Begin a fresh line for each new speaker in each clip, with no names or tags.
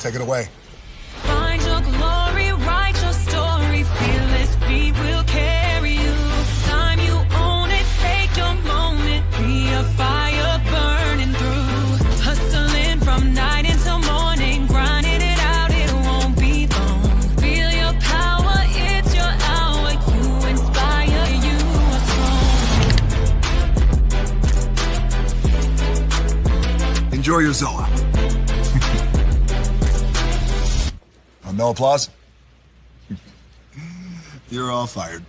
Take it away.
Find your glory, write your story, fearless feet will carry you. Time you own it, take your moment, be a fire burning through. Hustling from night until morning, grinding it out, it won't be long. Feel your power, it's your hour, you inspire, you are strong.
Enjoy your Zoa. No applause? You're all fired.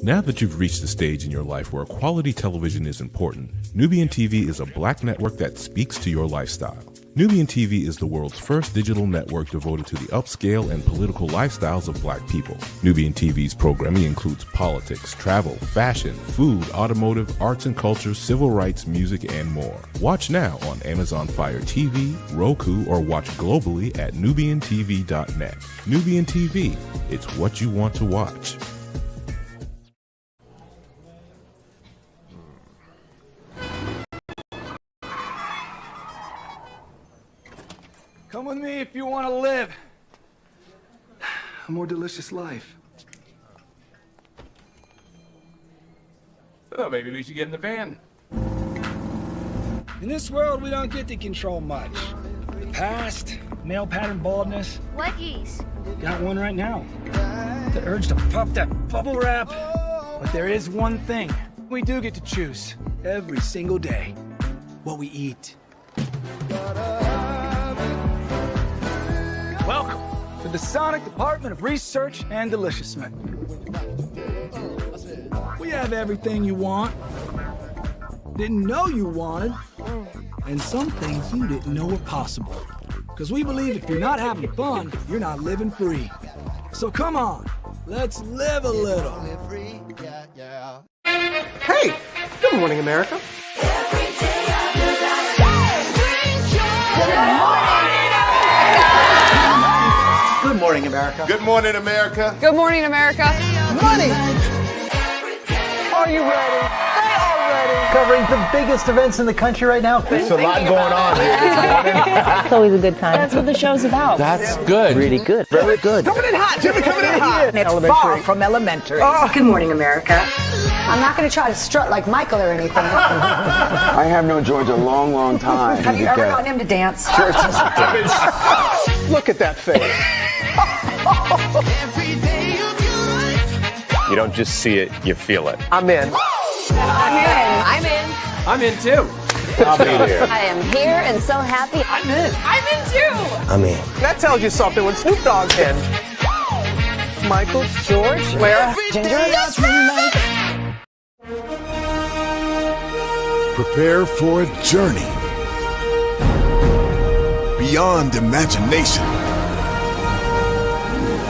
Now that you've reached the stage in your life where quality television is important, Nubian TV is a black network that speaks to your lifestyle. Nubian TV is the world's first digital network devoted to the upscale and political lifestyles of black people. Nubian TV's programming includes politics, travel, fashion, food, automotive, arts and culture, civil rights, music, and more. Watch now on Amazon Fire TV, Roku, or watch globally at nubiantv.net. Nubian TV, it's what you want to watch.
Come with me if you want to live a more delicious life.
Oh, maybe we should get in the van.
In this world, we don't get to control much. The past, male pattern baldness.
Leggies.
Got one right now. The urge to puff that bubble wrap. But there is one thing we do get to choose every single day: what we eat. Welcome to the Sonic Department of Research and Deliciousment. We have everything you want, didn't know you wanted, and some things you didn't know were possible. Because we believe if you're not having fun, you're not living free. So come on, let's live a little.
Hey, good morning, America. Good morning, America.
Good morning, America.
Good morning, America.
Money! Are you ready? They are ready. Covering the biggest events in the country right now.
There's a lot going on here.
It's always a good time. That's what the show's about.
That's good.
Really good. Very good. Coming in hot, Jimmy, coming in hot.
It's far from elementary.
Good morning, America.
I'm not going to try to strut like Michael or anything.
I have known George a long, long time.
Have you ever gotten him to dance?
Sure. Look at that face.
You don't just see it, you feel it.
I'm in.
I'm in. I'm in.
I'm in too.
I'll be here.
I am here and so happy.
I'm in.
I'm in too.
I'm in. That tells you something when Snoop Dogg's in. Michael, George, Lara, Ginger.
Prepare for a journey beyond imagination,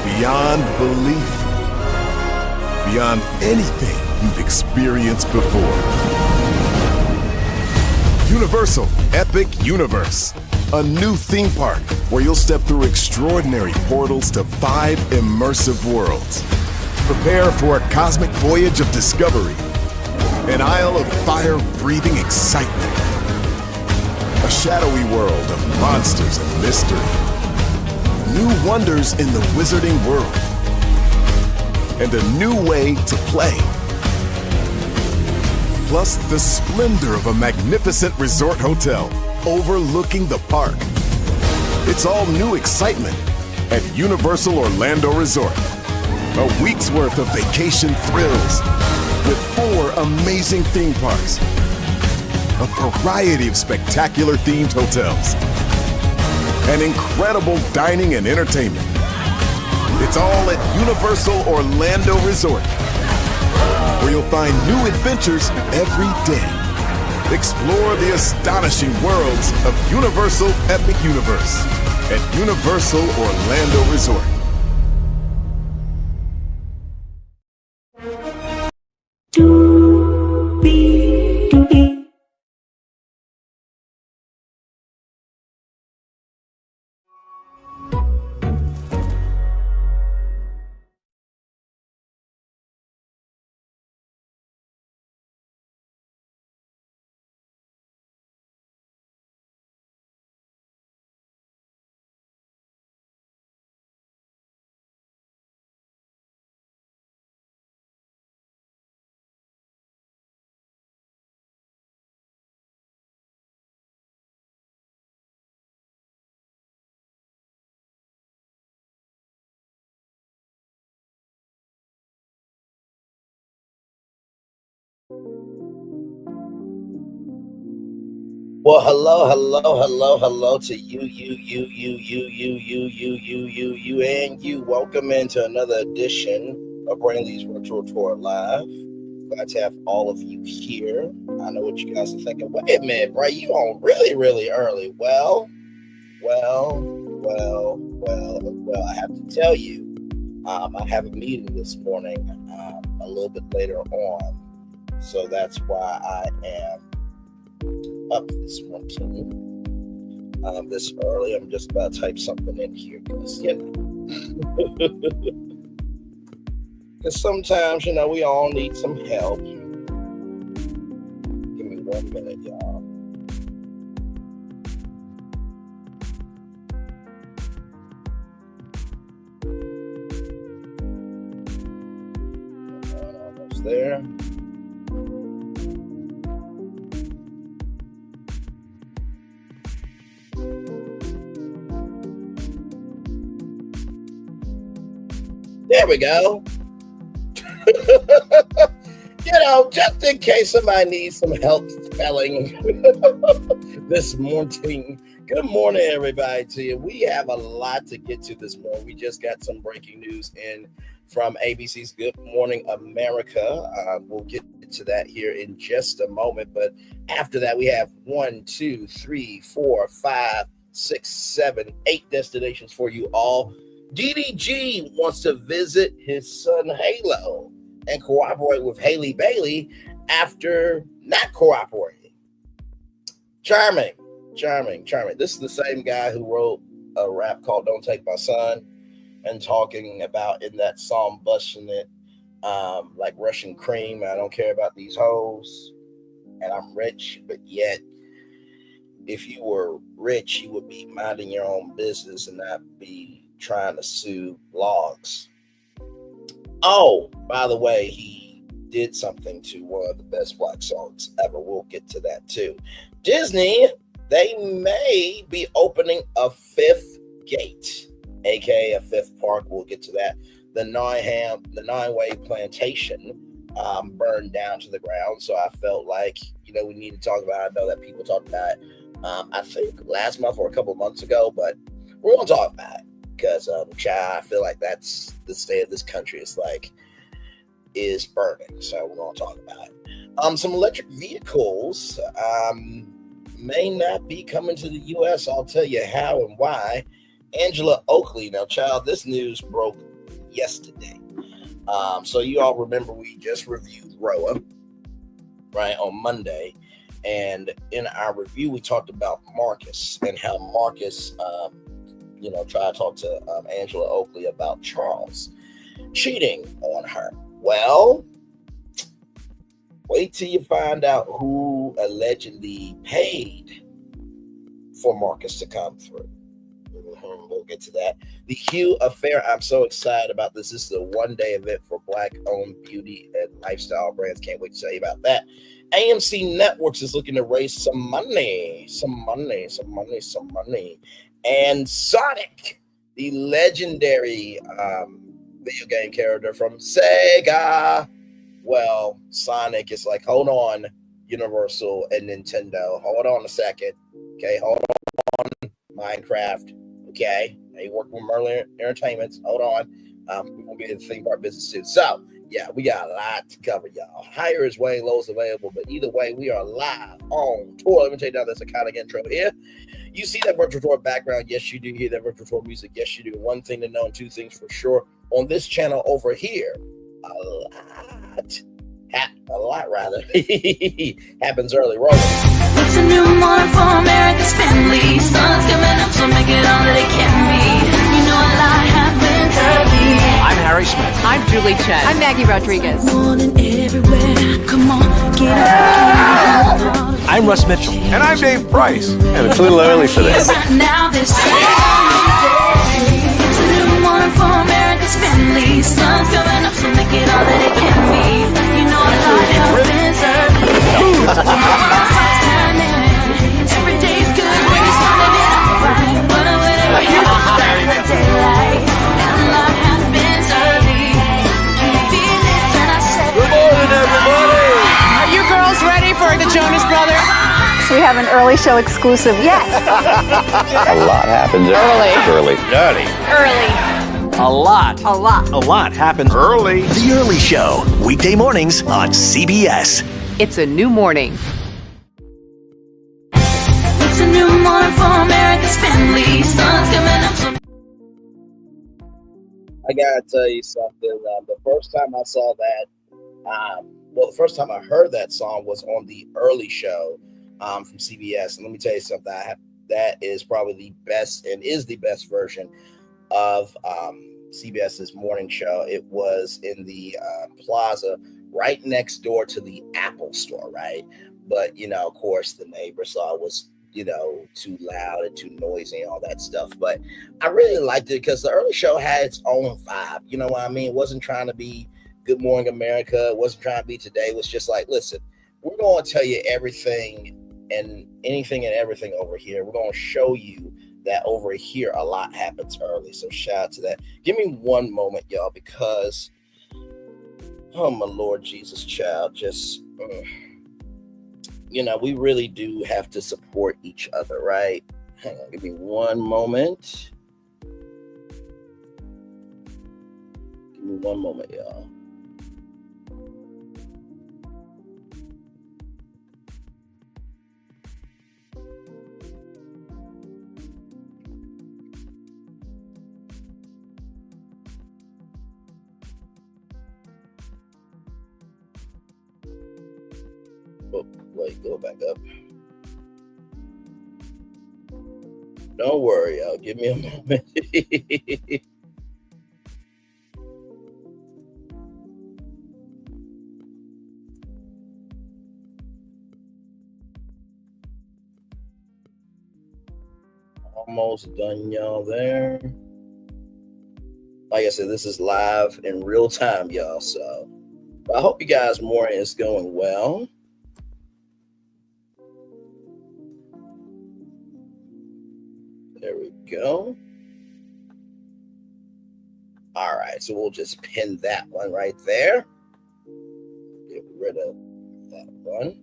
beyond belief, beyond anything you've experienced before. Universal Epic Universe, a new theme park where you'll step through extraordinary portals to 5 immersive worlds. Prepare for a cosmic voyage of discovery, an isle of fire-breathing excitement, a shadowy world of monsters and mystery, new wonders in the wizarding world, and a new way to play. Plus the splendor of a magnificent resort hotel overlooking the park. It's all new excitement at Universal Orlando Resort. A week's worth of vacation thrills with 4 amazing theme parks, a variety of spectacular themed hotels, and incredible dining and entertainment. It's all at Universal Orlando Resort, where you'll find new adventures every day. Explore the astonishing worlds of Universal Epic Universe at Universal Orlando Resort.
Well, hello to you, and you. Welcome into another edition of Braylon Lee's Virtual Tour Live. Glad to have all of you here. I know what you guys are thinking. Wait a minute, Bray, you on really early. Well, I have to tell you, I have a meeting this morning a little bit later on, so that's why I am up this morning this early. I'm just about to type something in here because because sometimes we all need some help. Give me 1 minute, y'all. Almost there. There we go. Just in case somebody needs some help spelling this morning. Good morning, everybody, to you. We have a lot to get to this morning. We just got some breaking news in from ABC's Good Morning America. We'll get to that here in just a moment. But after that, we have 1, 2, 3, 4, 5, 6, 7, 8 destinations for you all. DDG wants to visit his son Halo and cooperate with Halle Bailey after not cooperating. Charming. This is the same guy who wrote a rap called Don't Take My Son and talking about in that song busting it like Russian cream. I don't care about these hoes and I'm rich, but yet if you were rich, you would be minding your own business and not be trying to sue logs. Oh, by the way, he did something to one of the best black songs ever. We'll get to that too. Disney, they may be opening a 5th gate, aka a 5th park. We'll get to that. The Nottoway plantation burned down to the ground, so I felt like we need to talk about it. I know that people talked about it I think last month or a couple of months ago, but we're gonna talk about it. Because I feel like that's the state of this country is burning. So we're going to talk about it. Some electric vehicles may not be coming to the U.S. I'll tell you how and why. Angela Oakley. Now, child, this news broke yesterday. So you all remember we just reviewed Roa, right, on Monday. And in our review, we talked about Marcus and how Marcus try to talk to Angela Oakley about Charles cheating on her. Well, wait till you find out who allegedly paid for Marcus to come through. We'll get to that. The Hue Affair, I'm so excited about this. This is a one-day event for Black-owned beauty and lifestyle brands. Can't wait to tell you about that. AMC Networks is looking to raise some money. And Sonic, the legendary video game character from Sega. Well, Sonic is like, hold on, Universal and Nintendo. Hold on a second. Okay, hold on. Minecraft. Okay. Now you work with Merlin Entertainments. Hold on. We're going to be in the theme park business too. So, yeah, we got a lot to cover, y'all. Higher is way, low is available. But either way, we are live on tour. Let me take down this iconic intro here. You see that virtual tour background? Yes, you do. Hear that virtual tour music? Yes, you do. One thing to know and two things for sure. On this channel over here, a lot happens early. Rolling.
It's a new morning for America's family. Sun's coming up, so make it all that it can be. A lot happens early.
I'm Harry Smith.
I'm Julie Chen. I'm Maggie Rodriguez.
Morning everywhere. Come on, get up.
I'm Russ Mitchell.
And I'm Dave Price. And it's a little early for this.
Right now, this it's a new morning for America's family. Sun's coming up, so make it all that it can be. A lot happens early. Every day's good when you're starting it out right. Whatever you want, the daylight. And a lot happens early. Can you feel it? And I said,
Good morning, everybody.
Are you girls ready for the Jonas Brothers?
We have an early show exclusive. Yes.
A lot happens early.
A lot.
A lot.
A lot happens
Early.
The Early Show, weekday mornings on CBS.
It's a new morning.
It's a new morning for America's family. Sun's coming up so
I gotta tell you something. The first time I saw that, the first time I heard that song was on the Early Show from CBS. And let me tell you something. That is probably the best and is the best version of CBS's morning show. It was in the plaza right next door to the Apple store, right? But, of course, the neighbors saw it was, too loud and too noisy and all that stuff. But I really liked it because the Early Show had its own vibe. You know what I mean? It wasn't trying to be Good Morning America. It wasn't trying to be Today. It was just like, listen, we're going to tell you everything and anything and everything over here. We're going to show you that over here a lot happens early. So shout out to that. Give me one moment, y'all, because, oh my Lord Jesus, child, just... we really do have to support each other, right? Hang on, give me one moment. Give me one moment, y'all. Oh, wait, go back up. Don't worry, y'all. Give me a moment. Almost done, y'all, there. Like I said, this is live in real time, y'all. So I hope you guys' morning is going well. There we go. All right, so we'll just pin that one right there. Get rid of that one.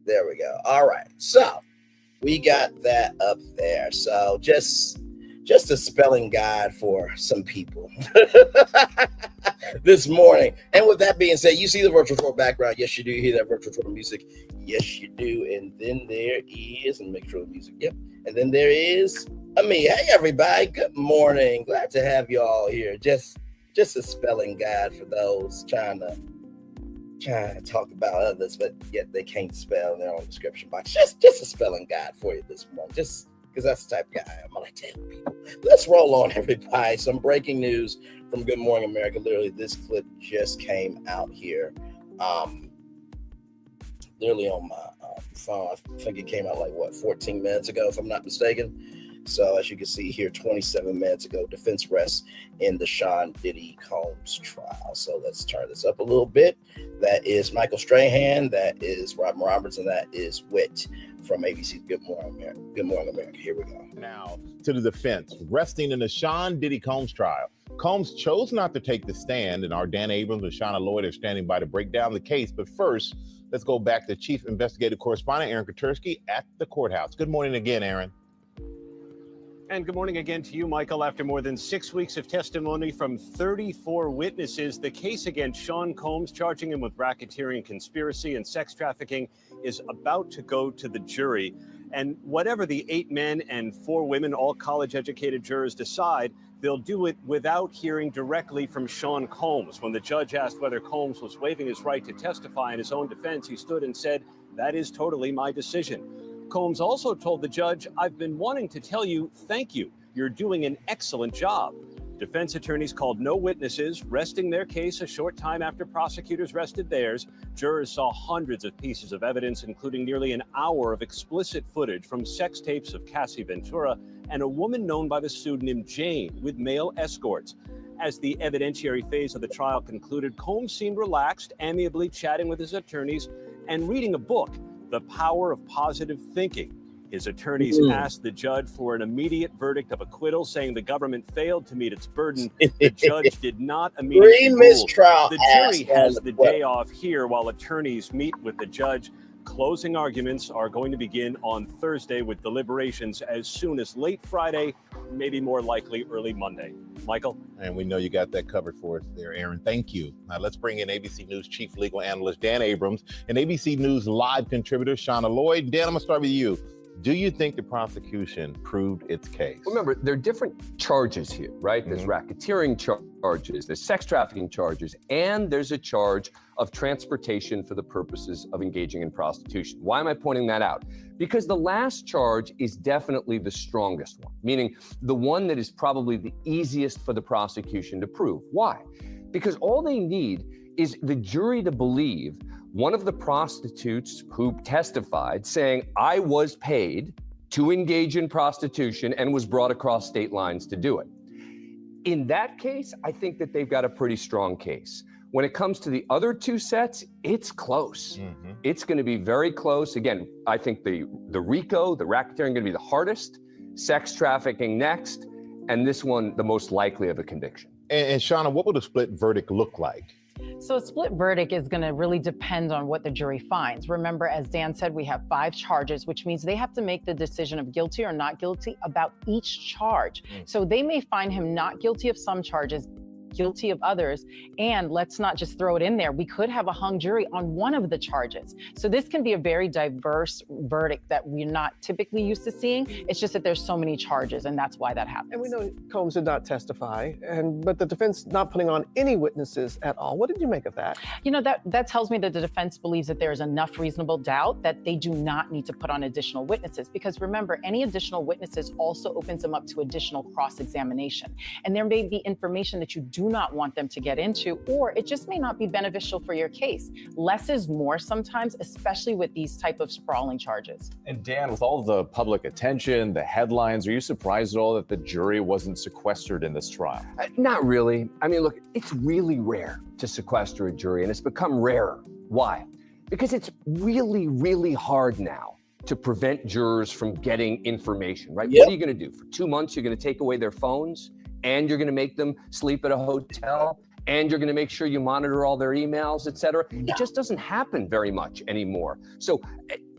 There we go. All right, so we got that up there. So just a spelling guide for some people this morning. And with that being said, you see the virtual tour background. Yes, you do. You hear that virtual tour music. Yes, you do. And then there is, and make sure the music, yep. And then there is me. Hey, everybody. Good morning. Glad to have you all here. Just a spelling guide for those trying to talk about others, but yet they can't spell in their own description box. Just a spelling guide for you this morning. Just because that's the type of guy I am. I like to help people. Let's roll on, everybody. Some breaking news from Good Morning America. Literally, this clip just came out here. Literally on my phone. I think it came out 14 minutes ago, if I'm not mistaken. So as you can see here, 27 minutes ago, defense rests in the Sean Diddy Combs trial. So let's turn this up a little bit. That is Michael Strahan. That is Robin Roberts. And that is Witt from ABC's Good Morning America. Good Morning America. Here we go.
Now to the defense, resting in the Sean Diddy Combs trial. Combs chose not to take the stand, and our Dan Abrams and Shauna Lloyd are standing by to break down the case. But first, let's go back to Chief Investigative Correspondent Aaron Katersky at the courthouse. Good morning again, Aaron.
And good morning again to you, Michael. After more than 6 weeks of testimony from 34 witnesses, the case against Sean Combs, charging him with racketeering, conspiracy, and sex trafficking, is about to go to the jury. And whatever the 8 men and 4 women, all college-educated jurors, decide, they'll do it without hearing directly from Sean Combs. When the judge asked whether Combs was waiving his right to testify in his own defense, he stood and said, "That is totally my decision." Combs also told the judge, "I've been wanting to tell you, thank you. You're doing an excellent job." Defense attorneys called no witnesses, resting their case a short time after prosecutors rested theirs. Jurors saw hundreds of pieces of evidence, including nearly an hour of explicit footage from sex tapes of Cassie Ventura and a woman known by the pseudonym Jane with male escorts. As the evidentiary phase of the trial concluded, Combs seemed relaxed, amiably chatting with his attorneys and reading a book, The Power of Positive Thinking. His attorneys asked the judge for an immediate verdict of acquittal, saying the government failed to meet its burden. The judge did not immediately rule. The jury has the day off here while attorneys meet with the judge. Closing arguments are going to begin on Thursday with deliberations as soon as late Friday, maybe more likely early Monday. Michael?
And we know you got that covered for us there, Aaron. Thank you. Now let's bring in ABC News Chief Legal Analyst Dan Abrams and ABC News Live contributor Shauna Lloyd. Dan, I'm going to start with you. Do you think the prosecution proved its case?
Remember, there are different charges here, right? There's racketeering charges, there's sex trafficking charges, and there's a charge of transportation for the purposes of engaging in prostitution. Why am I pointing that out? Because the last charge is definitely the strongest one, meaning the one that is probably the easiest for the prosecution to prove. Why? Because all they need is the jury to believe one of the prostitutes who testified saying, I was paid to engage in prostitution and was brought across state lines to do it. In that case, I think that they've got a pretty strong case. When it comes to the other two sets, it's close. It's going to be very close. Again, I think the RICO, the racketeering, going to be the hardest, sex trafficking next, and this one, the most likely of a conviction.
And Shauna, what would a split verdict look like?
So a split verdict is going to really depend on what the jury finds. Remember, as Dan said, we have 5 charges, which means they have to make the decision of guilty or not guilty about each charge. So they may find him not guilty of some charges, guilty of others, and let's not just throw it in there. We could have a hung jury on one of the charges. So this can be a very diverse verdict that we're not typically used to seeing. It's just that there's so many charges, and that's why that happens.
And we know Combs did not testify, but the defense not putting on any witnesses at all. What did you make of that?
You know, that tells me that the defense believes that there is enough reasonable doubt that they do not need to put on additional witnesses. Because remember, any additional witnesses also opens them up to additional cross-examination. And there may be information that you do not want them to get into, or it just may not be beneficial for your case. Less is more sometimes, especially with these type of sprawling charges.
And Dan, with all the public attention, the headlines, are you surprised at all that the jury wasn't sequestered in this trial?
Not really. I mean, look, it's really rare to sequester a jury, and it's become rarer. Why? Because it's really, really hard now to prevent jurors from getting information, right? What are you going to do? For 2 months, you're going to take away their phones, and you're going to make them sleep at a hotel, and you're going to make sure you monitor all their emails, et cetera. It just doesn't happen very much anymore. So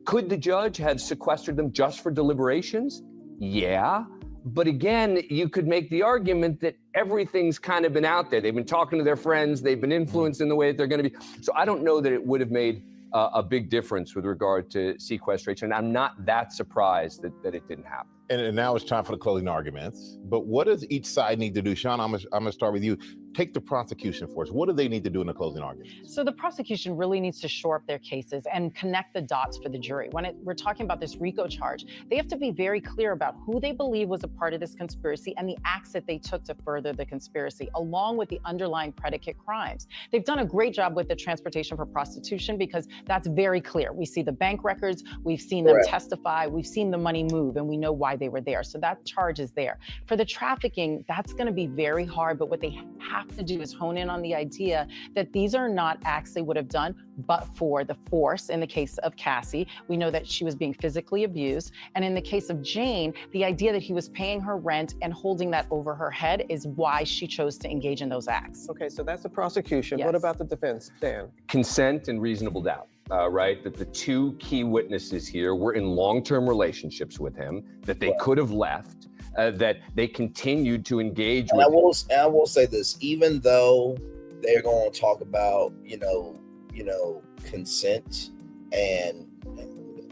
could the judge have sequestered them just for deliberations? Yeah. But again, you could make the argument that everything's kind of been out there. They've been talking to their friends. They've been influenced in the way that they're going to be. So I don't know that it would have made a big difference with regard to sequestration. I'm not that surprised that it didn't happen.
And now it's time for the closing arguments. But what does each side need to do? Sean, I'm going to start with you. Take the prosecution for us. What do they need to do in the closing arguments?
So the prosecution really needs to shore up their cases and connect the dots for the jury. When we're talking about this RICO charge, they have to be very clear about who they believe was a part of this conspiracy and the acts that they took to further the conspiracy, along with the underlying predicate crimes. They've done a great job with the transportation for prostitution because that's very clear. We see the bank records, we've seen them testify, we've seen the money move, and we know why they were there. So that charge is there. For the trafficking, that's going to be very hard, but what they have to do is hone in on the idea that these are not acts they would have done but for the force. In the case of Cassie, we know that she was being physically abused. And in the case of Jane, the idea that he was paying her rent and holding that over her head is why she chose to engage in those acts.
Okay, so that's the prosecution. What about the defense, Dan?
Consent and reasonable doubt. Right, that the two key witnesses here were in long-term relationships with him, that they could have left, that they continued to engage with him.
I will say this, even though they're going to talk about, you know, consent and let me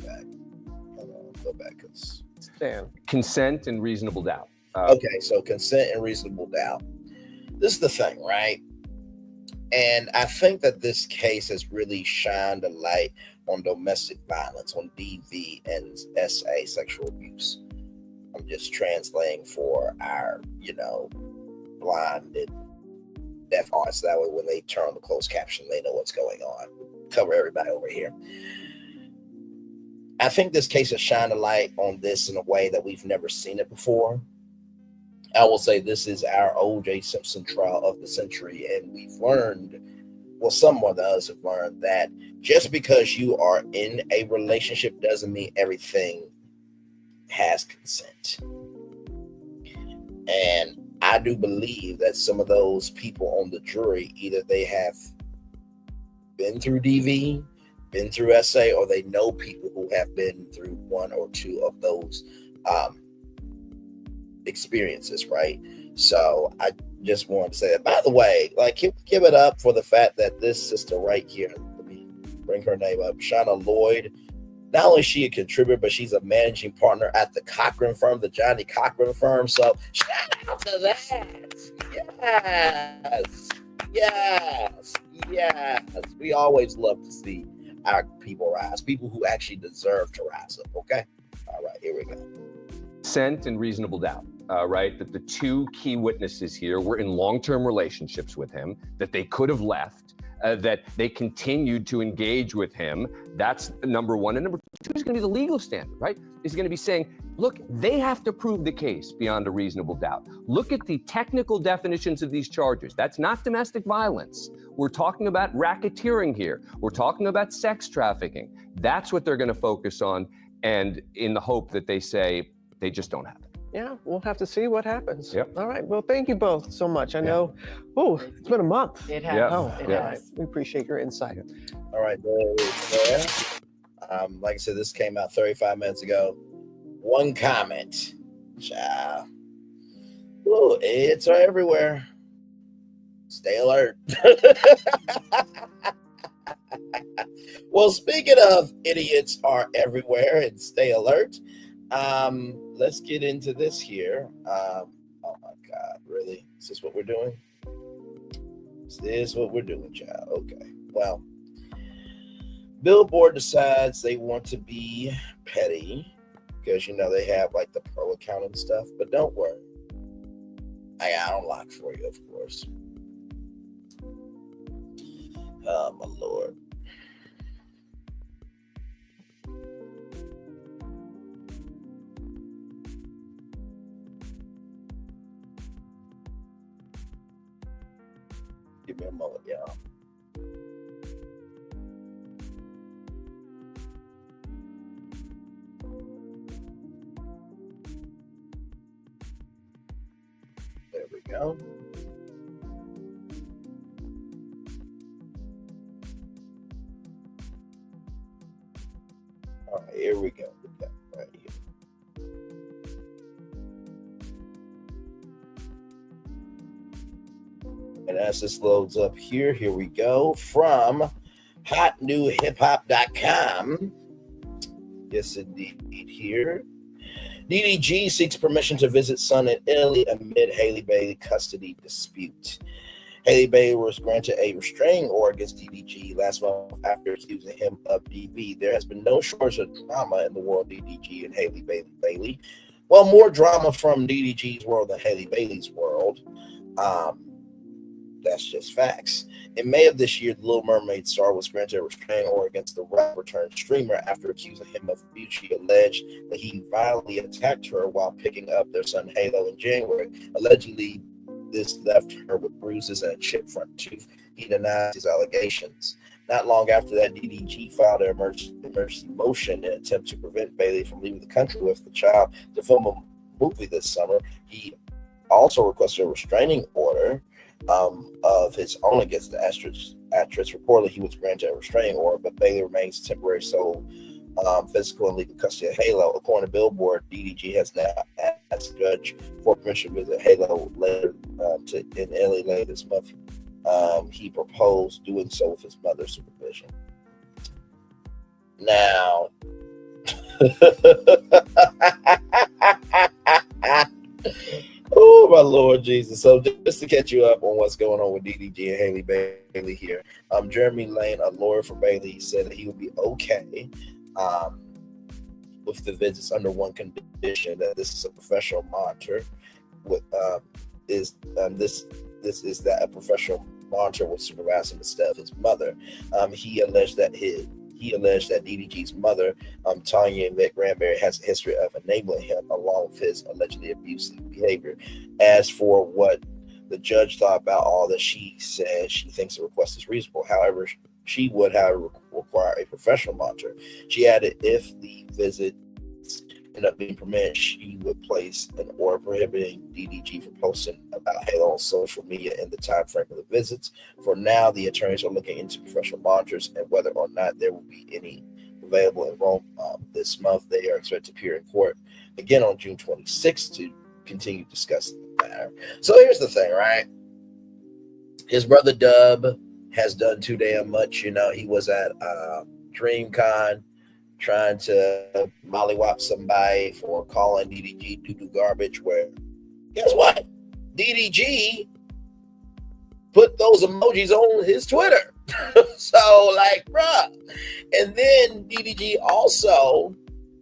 go back, because
consent and reasonable doubt.
Okay, so consent and reasonable doubt. This is the thing, right? And I think that this case has really shined a light on domestic violence, on DV and SA, sexual abuse. I'm just translating for our, blind and deaf audience. That way when they turn on the closed caption, they know what's going on. Cover everybody over here. I think this case has shined a light on this in a way that we've never seen it before. I will say this is our O.J. Simpson trial of the century, and we've learned, well, some of us have learned that just because you are in a relationship doesn't mean everything has consent. And I do believe that some of those people on the jury, either they have been through DV, been through SA, or they know people who have been through one or two of those experiences, right? So I just wanted to say that. By the way, like, give it up for the fact that this sister right here, let me bring her name up, Shauna Lloyd. Not only is she a contributor, but she's a managing partner at the Cochran firm, the Johnny Cochran firm. So shout out to that. Yes. We always love to see our people rise, people who actually deserve to rise up. Okay. All right, here we go.
Consent and reasonable doubt, right? That the two key witnesses here were in long-term relationships with him, that they could have left, that they continued to engage with him. That's number one. And number two is going to be the legal standard, right? Is going to be saying, look, they have to prove the case beyond a reasonable doubt. Look at the technical definitions of these charges. That's not domestic violence. We're talking about racketeering here. We're talking about sex trafficking. That's what they're going to focus on, and in the hope that they say they just don't have it.
Yeah, we'll have to see what happens.
Yep.
All right. Well, thank you both so much. I know, it's been a month.
It has.
Yeah.
Oh,
It
all
has.
right. We appreciate your insight.
All right, there. Like I said, this came out 35 minutes ago. One comment. Child. Ooh, idiots are everywhere. Stay alert. Well, speaking of idiots are everywhere and stay alert, let's get into this here. Oh my God, really? Is this what we're doing? Is this what we're doing, child? Okay. Well, Billboard decides they want to be petty because, you know, they have like the pro account and stuff, but don't worry. I got it unlocked for you, of course. Oh, my Lord. Give me a moment, y'all. There we go. All right, here we go. Right here. And as this loads up here we go from hotnewhiphop.com. Yes, indeed, here. DDG seeks permission to visit son in Italy amid Halle Bailey custody dispute. Halle Bailey was granted a restraining order against DDG last month after accusing him of DV. There has been no shortage of drama in the world of DDG and Halle Bailey. Well, more drama from DDG's world than Halle Bailey's world. That's just facts. In May of this year, the Little Mermaid star was granted a restraining order against the rapper-turned-streamer after accusing him of abuse. She alleged that he violently attacked her while picking up their son Halo in January. Allegedly, this left her with bruises and a chipped front tooth. He denies these allegations. Not long after that, DDG filed an emergency motion in an attempt to prevent Bailey from leaving the country with the child to film a movie this summer. He also requested a restraining order of his own against the actress. Reportedly, he was granted a restraining order, but Bailey remains temporary sole physical and legal custody of Halo. According to Billboard, DDG has now asked the judge for permission to visit Halo later in Italy later this month. He proposed doing so with his mother's supervision. Now, oh my Lord Jesus! So just to catch you up on what's going on with DDG and Halle Bailey here, Jeremy Lane, a lawyer for Bailey, said that he would be okay with the visits under one condition: that this is a professional monitor. With this is that a professional monitor would supervise him instead of his mother. He alleged that DDG's mother, Tanya Granberry, has a history of enabling him along with his allegedly abusive behavior. As for what the judge thought about all this, she said she thinks the request is reasonable. However, she would require a professional monitor. She added if the visits ended up being permitted, she would place an order prohibiting DDG from posting about Halo on social media in the time frame of the visits. For now, the attorneys are looking into professional monitors and whether or not there will be any available in Rome this month. They are expected to appear in court again on June 26th to continue discussing the matter. So here's the thing, right? His brother Dub has done too damn much. You know, he was at DreamCon trying to mollywop somebody for calling DDG doo-doo garbage, where guess what? DDG put those emojis on his Twitter. So, like, bruh. And then DDG also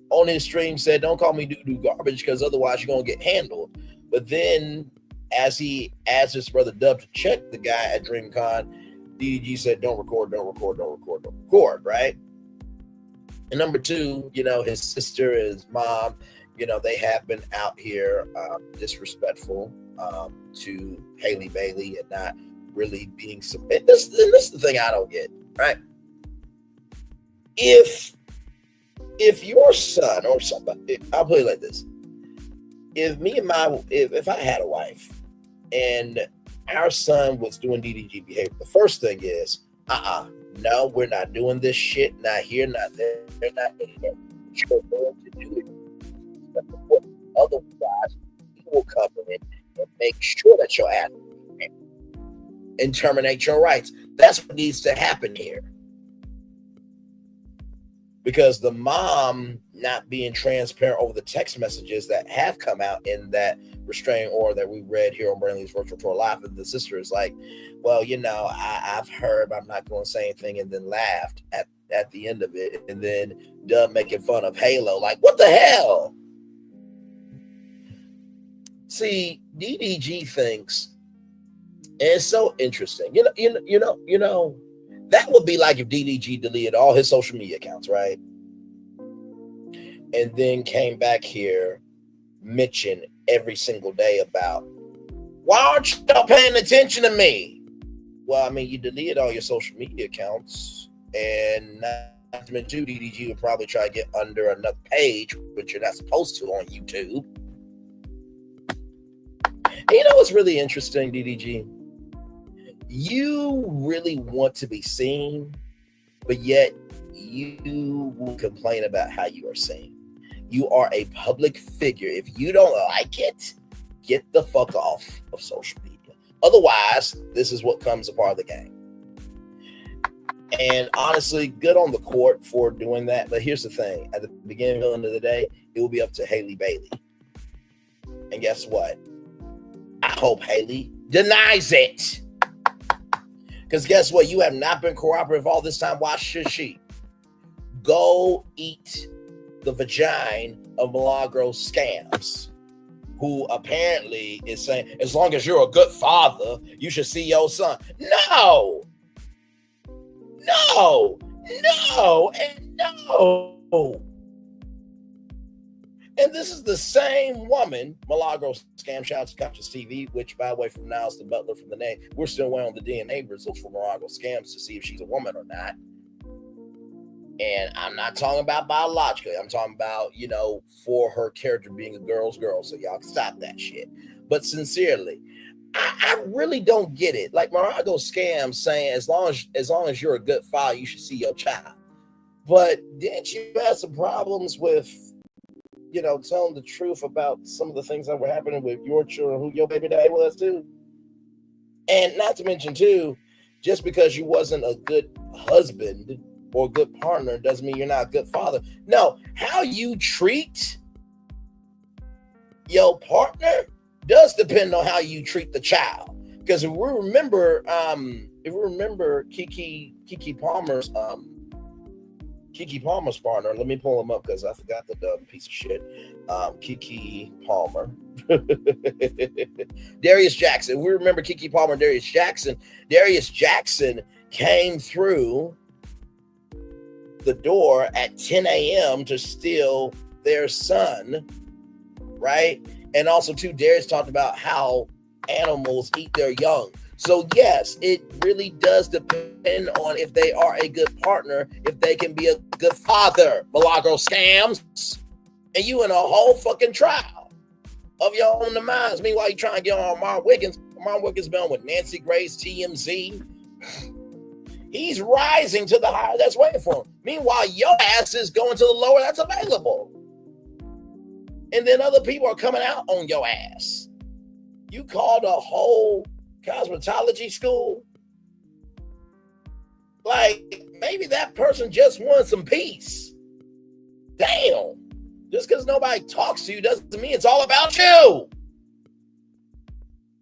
on his stream said, don't call me doo-doo garbage because otherwise you're going to get handled. But then as he asked his brother Dub to check the guy at DreamCon, DDG said, don't record, right? And number two, you know, his sister, his mom, you know, they have been out here disrespectful to Halle Bailey and not really being some. And this is the thing I don't get, right? If your son or somebody, I'll put it like this: if I had a wife and our son was doing DDG behavior, the first thing is, no, we're not doing this shit. Not here, not there, not there. You're going to do it. Otherwise, he will come in and make sure that your ass and terminate your rights. That's what needs to happen here. Because the mom not being transparent over the text messages that have come out in that restraining order that we read here on Braylon Lee's Virtual Tour Live, and the sister is like, well, you know, I've heard, but I'm not going to say anything, and then laughed at the end of it. And then Dub making fun of Halo, like, what the hell? See, DDG thinks, and it's so interesting. You know, that would be like if DDG deleted all his social media accounts, right? And then came back here mention every single day about, why aren't y'all paying attention to me? Well, I mean, you deleted all your social media accounts, and not to mention, DDG would probably try to get under another page, which you're not supposed to on YouTube. And you know what's really interesting, DDG? You really want to be seen, but yet you will complain about how you are seen. You are a public figure. If you don't like it, get the fuck off of social media. Otherwise, this is what comes a part of the game. And honestly, good on the court for doing that. But here's the thing. At the beginning and end of the day, it will be up to Halle Bailey. And guess what? I hope Halle denies it. Because guess what? You have not been cooperative all this time. Why should she? Go eat the vagina of milagro scams, who apparently is saying, as long as you're a good father, you should see your son. No, and no. And this is the same woman, Milagro Scam, shouts to Conscious TV, which, by the way, from now is the butler from the name. We're still waiting on the DNA results for Milagro Scams to see if she's a woman or not. And I'm not talking about biologically. I'm talking about, you know, for her character being a girl's girl. So y'all can stop that shit. But sincerely, I really don't get it. Like Milagro Scam saying, as long as you're a good father, you should see your child. But didn't you have some problems with, you know, telling the truth about some of the things that were happening with your children, who your baby daddy was too? And not to mention too, just because you wasn't a good husband or a good partner doesn't mean you're not a good father. No, how you treat your partner does depend on how you treat the child. Because if we remember Keke Palmer's partner, let me pull him up because I forgot the dumb piece of shit. Keke Palmer. Darius Jackson. We remember Keke Palmer, Darius Jackson. Darius Jackson came through the door at 10 a.m. to steal their son, right? And also, too, Darius talked about how animals eat their young. So, yes, it really does depend on if they are a good partner, if they can be a good father. Milagro Scams. And you in a whole fucking trial of your own demise. Meanwhile, you trying to get on Mark Wiggins. Mark Wiggins been with Nancy Grace, TMZ. He's rising to the higher that's waiting for him. Meanwhile, your ass is going to the lower that's available. And then other people are coming out on your ass. You called a whole cosmetology school? Like, maybe that person just wants some peace. Damn. Just because nobody talks to you doesn't mean it's all about you.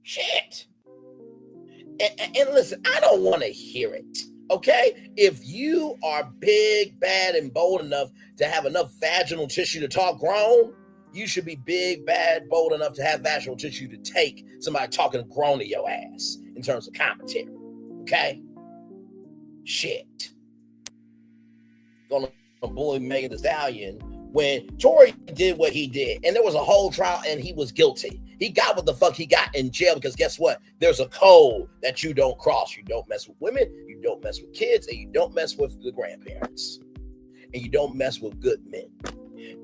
Shit. And listen, I don't want to hear it. Okay? If you are big, bad, and bold enough to have enough vaginal tissue to talk grown, you should be big, bad, bold enough to have vaginal tissue to take somebody talking grown to your ass in terms of commentary. Okay? Shit. Gonna bully Megan Thee Stallion when Tory did what he did, and there was a whole trial, and he was guilty. He got what the fuck he got in jail because guess what? There's a code that you don't cross. You don't mess with women, you don't mess with kids, and you don't mess with the grandparents. And you don't mess with good men.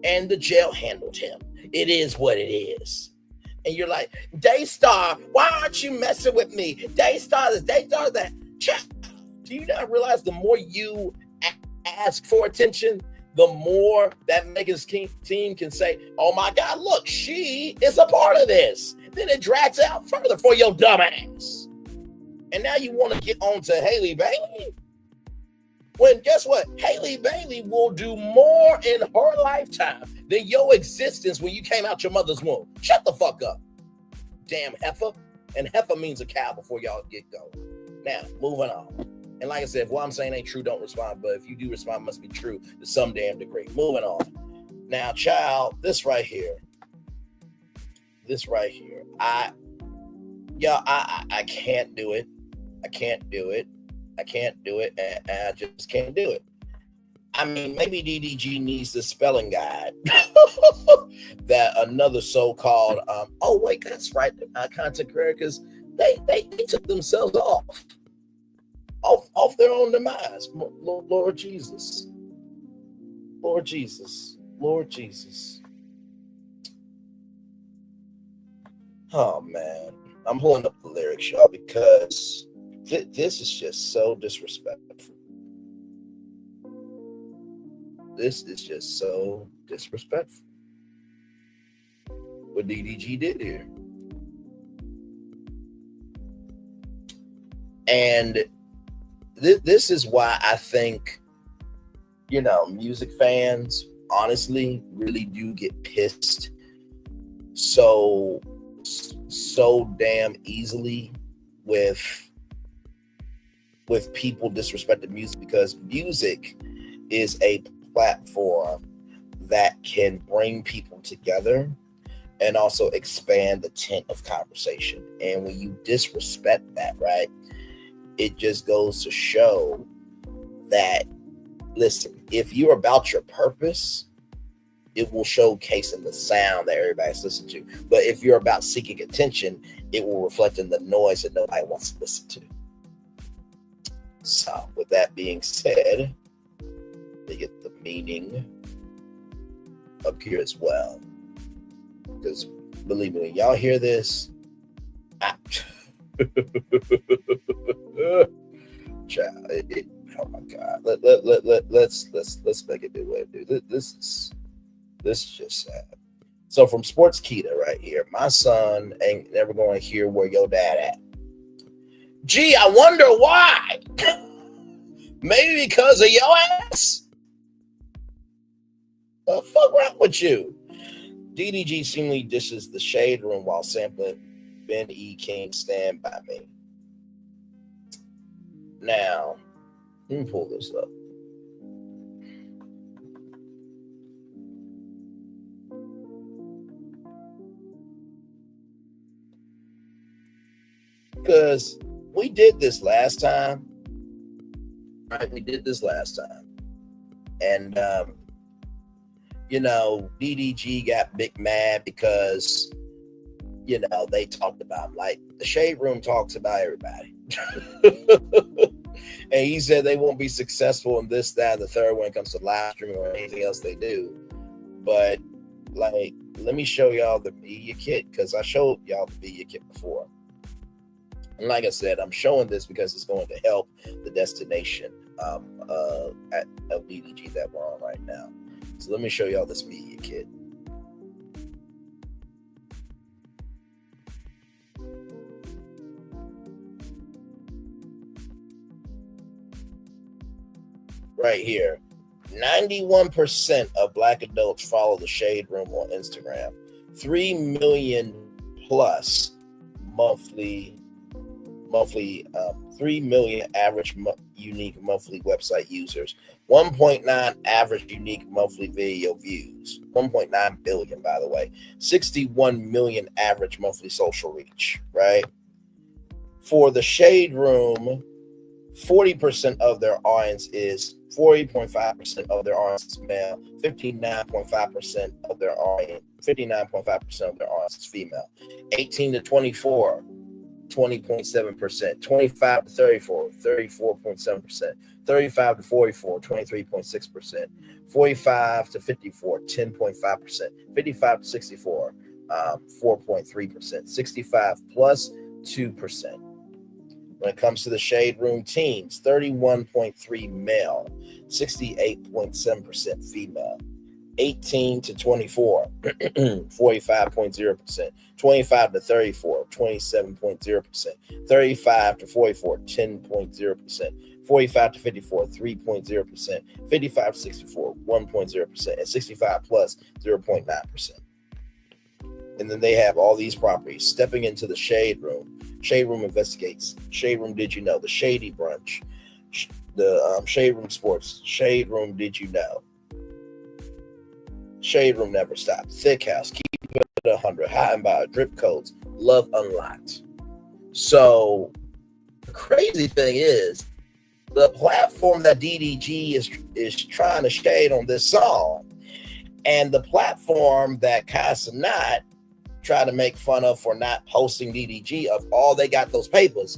And the jail handled him. It is what it is. And you're like, Daystar, why aren't you messing with me? Daystar this, Daystar that. Do you not realize the more you ask for attention, the more that Megan's team can say, oh my God, look, she is a part of this. Then it drags out further for your dumb ass. And now you want to get on to Halle Bailey? When guess what? Halle Bailey will do more in her lifetime than your existence when you came out your mother's womb. Shut the fuck up. Damn heifer. And heifer means a cow before y'all get going. Now, moving on. And like I said, if what I'm saying ain't true, don't respond. But if you do respond, it must be true to some damn degree. Moving on. Now, child, this right here. I can't do it. I can't do it. And I just can't do it. I mean, maybe DDG needs the spelling guide that another so-called, oh, wait, that's right, content creators, they took themselves off their own demise. Lord Jesus. Lord Jesus. Lord Jesus. Oh, man. I'm pulling up the lyrics, y'all, because this is just so disrespectful. This is just so disrespectful. What DDG did here. And this is why I think, you know, music fans honestly really do get pissed so damn easily with people disrespecting music, because music is a platform that can bring people together and also expand the tent of conversation. And when you disrespect that, right, it just goes to show that, listen, if you're about your purpose, it will showcase in the sound that everybody's listening to. But if you're about seeking attention, it will reflect in the noise that nobody wants to listen to. So with that being said, they get the meaning up here as well. Because believe me, when y'all hear this, child, oh my God, let's make it do what it do. This is just sad. So from Sports Kita right here, my son ain't never going to hear where your dad at. Gee, I wonder why. Maybe because of your ass. The fuck wrong with you? DDG seemingly dishes the Shade Room while sampling Ben E. King's Stand By Me. Now, let me pull this up. Because we did this last time. Right? We did this last time. And, you know, DDG got big mad because, you know, they talked about him. Like, the Shade Room talks about everybody. And he said they won't be successful in this, that, and the third when it comes to live streaming or anything else they do. But Like, let me show y'all the media kit, because I showed y'all the media kit before. And like I said, I'm showing this because it's going to help the destination of DDG that we're on right now. So let me show y'all this media kit. Right here. 91% of Black adults follow the Shade Room on Instagram. 3 million plus monthly 3 million average unique monthly website users, 1.9 average unique monthly video views, 1.9 billion, by the way, 61 million average monthly social reach, right? For the Shade Room, 40% of their audience is 40.5% of their audience is male, 59.5% of their audience, 59.5% of their audience is female. 18 to 24, 20.7%, 25 to 34, 34.7%, 35 to 44, 23.6%, 45 to 54, 10.5%, 55 to 64, 4.3%, 65 plus 2%. When it comes to the Shade Room teens, 31.3 male, 68.7% female. 18 to 24, 45.0%, 25 to 34, 27.0%, 35 to 44, 10.0%, 45 to 54, 3.0%, 55 to 64, 1.0%, and 65 plus 0.9%. And then they have all these properties. Stepping into the Shade Room. Shade Room investigates. Shade Room Did You Know? The Shady Brunch. The Shade Room Sports. Shade Room Did You Know? Shade Room Never Stop. Thick House. Keep it 100. High and By. Drip Codes. Love Unlocked. So the crazy thing is, the platform that DDG is trying to shade on this song, and the platform that Casanat tried to make fun of for not posting DDG, of all they got those papers,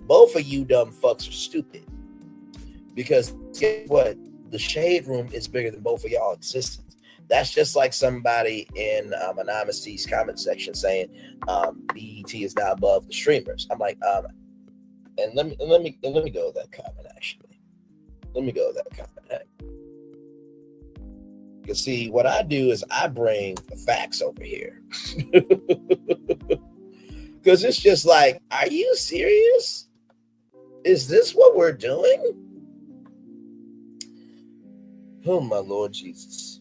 both of you dumb fucks are stupid. Because guess what? The Shade Room is bigger than both of y'all existence. That's just like somebody in Anonymous T's comment section saying BET is now above the streamers. I'm like, and let me go to that comment actually. Let me go to that comment. You see, what I do is I bring the facts over here. Because it's just like, are you serious? Is this what we're doing? Oh, my Lord Jesus.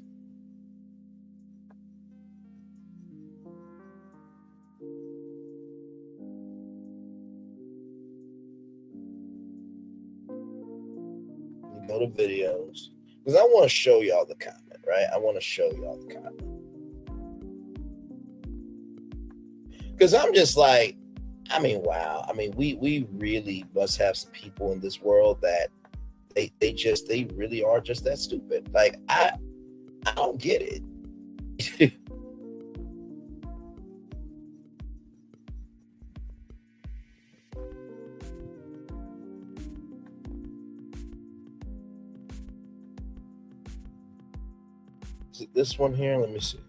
Go to videos. Because I want to show y'all the comment. Right? I want to show y'all the comment. Because I'm just like, I mean, wow. I mean, we really must have some people in this world that they really are just that stupid. Like, I don't get it. Is it this one here? Let me see.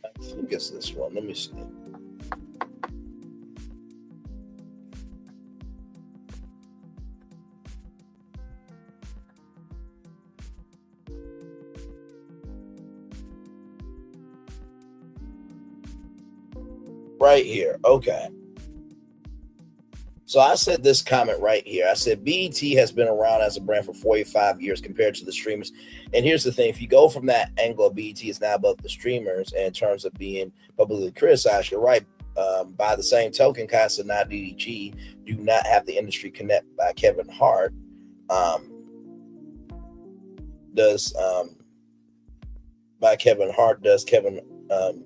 I think it's this one. Let me see. Right here. Okay. So I said this comment right here. I said BET has been around as a brand for 45 years compared to the streamers. And here's the thing. If you go from that angle, BET is now above the streamers in terms of being publicly criticized. You're right. By the same token, Casa Not DDG do not have the industry connect by Kevin Hart.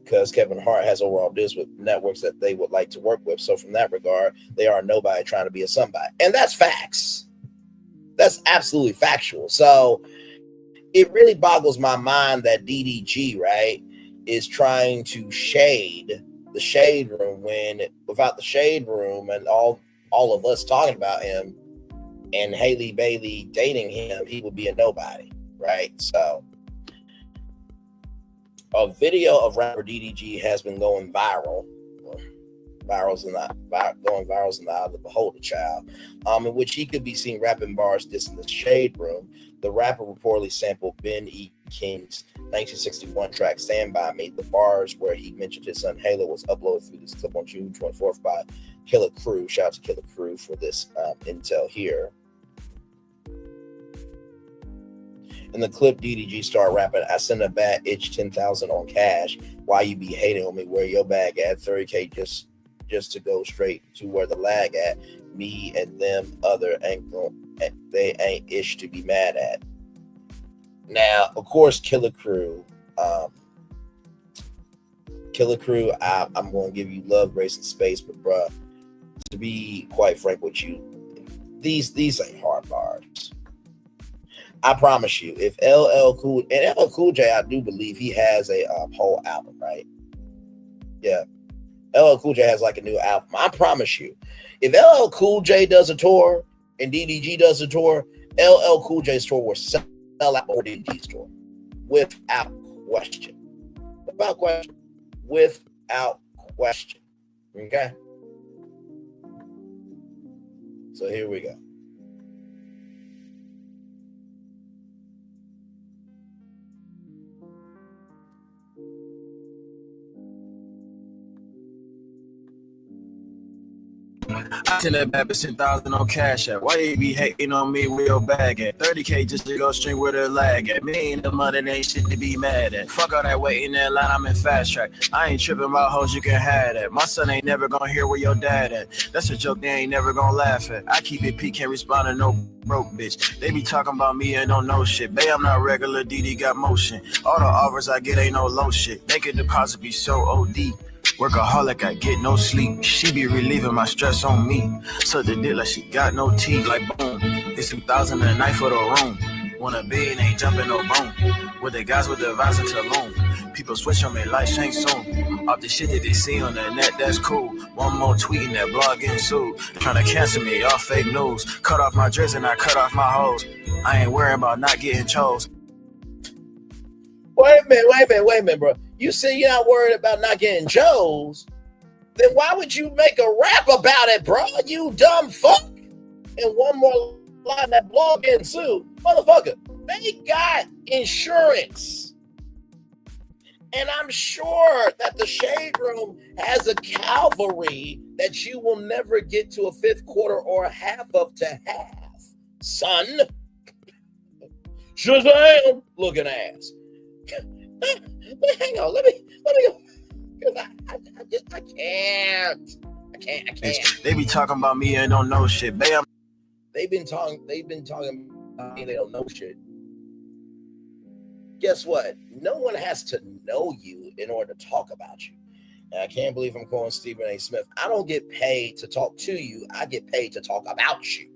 Because Kevin Hart has overall deals with networks that they would like to work with. So from that regard, they are nobody trying to be a somebody. And that's facts. That's absolutely factual. So it really boggles my mind that DDG, right, is trying to shade the shade room, when without the shade room and all of us talking about him and Halle Bailey dating him, he would be a nobody, right? So a video of rapper DDG has been going viral. Going virals in the eye of the beholder, child, in which he could be seen rapping bars dissing the shade room. The rapper reportedly sampled Ben E. King's 1961 track "Stand By Me." The bars where he mentioned his son Halo was uploaded through this clip on June 24th by Killer Crew. Shout out to Killer Crew for this intel here. In the clip, DDG started rapping, "I send a bad itch 10,000 on cash. Why you be hating on me? Where your bag at? 30K just to go straight to where the lag at. Me and them other they ain't ish to be mad at." Now, of course, Killer Crew, I'm going to give you love, grace, and space, but bruh, to be quite frank with you, these ain't hard bars. I promise you, if LL Cool J, I do believe he has a whole album, right? Yeah. LL Cool J has like a new album. I promise you, if LL Cool J does a tour and DDG does a tour, LL Cool J's tour will sell out more than DDG's tour. Without question. Without question. Without question. Okay? So here we go.
I send that bad bitch 10,000 on cash app. Why you be hating on me with your bag at? 30K just to go string with a lag at. Me ain't the money, ain't shit to be mad at. Fuck all that waiting in that line, I'm in fast track. I ain't tripping about hoes, you can have that. My son ain't never gonna hear where your dad at. That's a joke they ain't never gonna laugh at. I keep it P, can't respond to no broke bitch. They be talking about me and don't know shit. Bae, I'm not regular, DD got motion. All the offers I get ain't no low shit. Make a deposit be so OD. Workaholic, I get no sleep. She be relieving my stress on me. So the dick like she got no teeth, like boom. It's 2,000 a night for the room. Wanna be and ain't jumping no boom. With the guys with the vibes in Tulum. People switch on me like Shang Tsung. Off the shit that they see on the net, that's cool. One more tweet and that blog getting sued. Trying to cancel me, all fake news. Cut off my dress and I cut off my hose. I ain't worrying about not getting chose.
Wait a minute, bro. You say you're not worried about not getting chose, then why would you make a rap about it, bro? You dumb fuck. And one more line, that blog getting sued. Motherfucker, they got insurance. And I'm sure that the Shade Room has a cavalry that you will never get to a fifth quarter or a half of to have, son. Shazam looking ass. Hang on, let me go. Because I can't.
They be talking about me and don't know shit. Bam.
They've been talking about me, they don't know shit. Guess what? No one has to know you in order to talk about you. And I can't believe I'm calling Stephen A. Smith. I don't get paid to talk to you. I get paid to talk about you.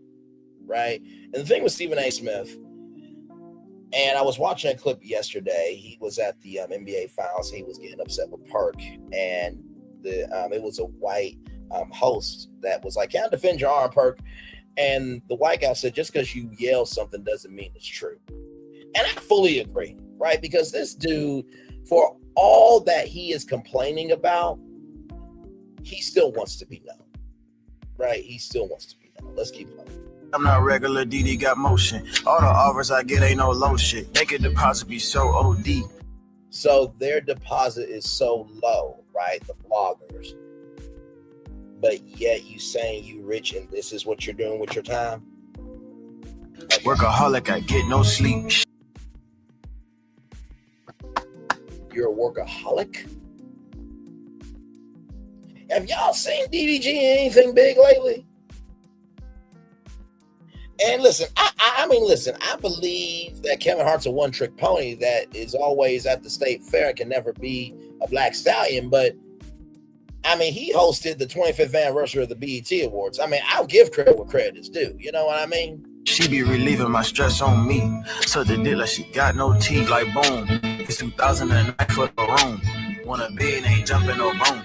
Right? And the thing with Stephen A. Smith, and I was watching a clip yesterday. He was at the NBA Finals. He was getting upset with Perk, and it was a white host that was like, "Can I defend your arm, Perk?" And the white guy said, "Just because you yell something doesn't mean it's true." And I fully agree, right? Because this dude, for all that he is complaining about, he still wants to be known, right? He still wants to be known. Let's keep going.
I'm not regular, DD got motion. All the offers I get ain't no low shit. Make a deposit be so OD.
So their deposit is so low, right? The bloggers. But yet you saying you rich and this is what you're doing with your time? Okay.
Workaholic, I get no sleep.
You're a workaholic? Have y'all seen DDG in anything big lately? And listen, I believe that Kevin Hart's a one-trick pony that is always at the state fair and can never be a black stallion. But, I mean, he hosted the 25th anniversary of the BET Awards. I mean, I'll give credit where credit is due. You know what I mean?
She be relieving my stress on me. So the dick like she got no teeth, like boom. It's 2,000 a night for the room. Wanna be and ain't jumping no boom.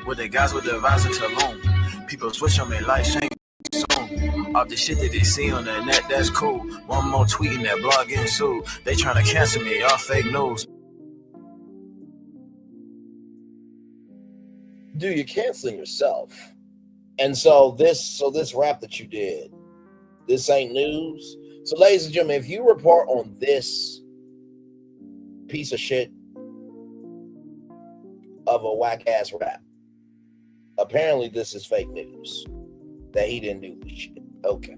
With the guys with the visor to loom. People switch on me like Shane soon. Off the shit that they see on the net, that's cool. One more tweet and that blog getting sued. They trying to cancel me, all fake news.
Dude, you're canceling yourself. And so this rap that you did, this ain't news. So ladies and gentlemen, if you report on this piece of shit of a whack ass rap, apparently this is fake news that he didn't do this shit. Okay.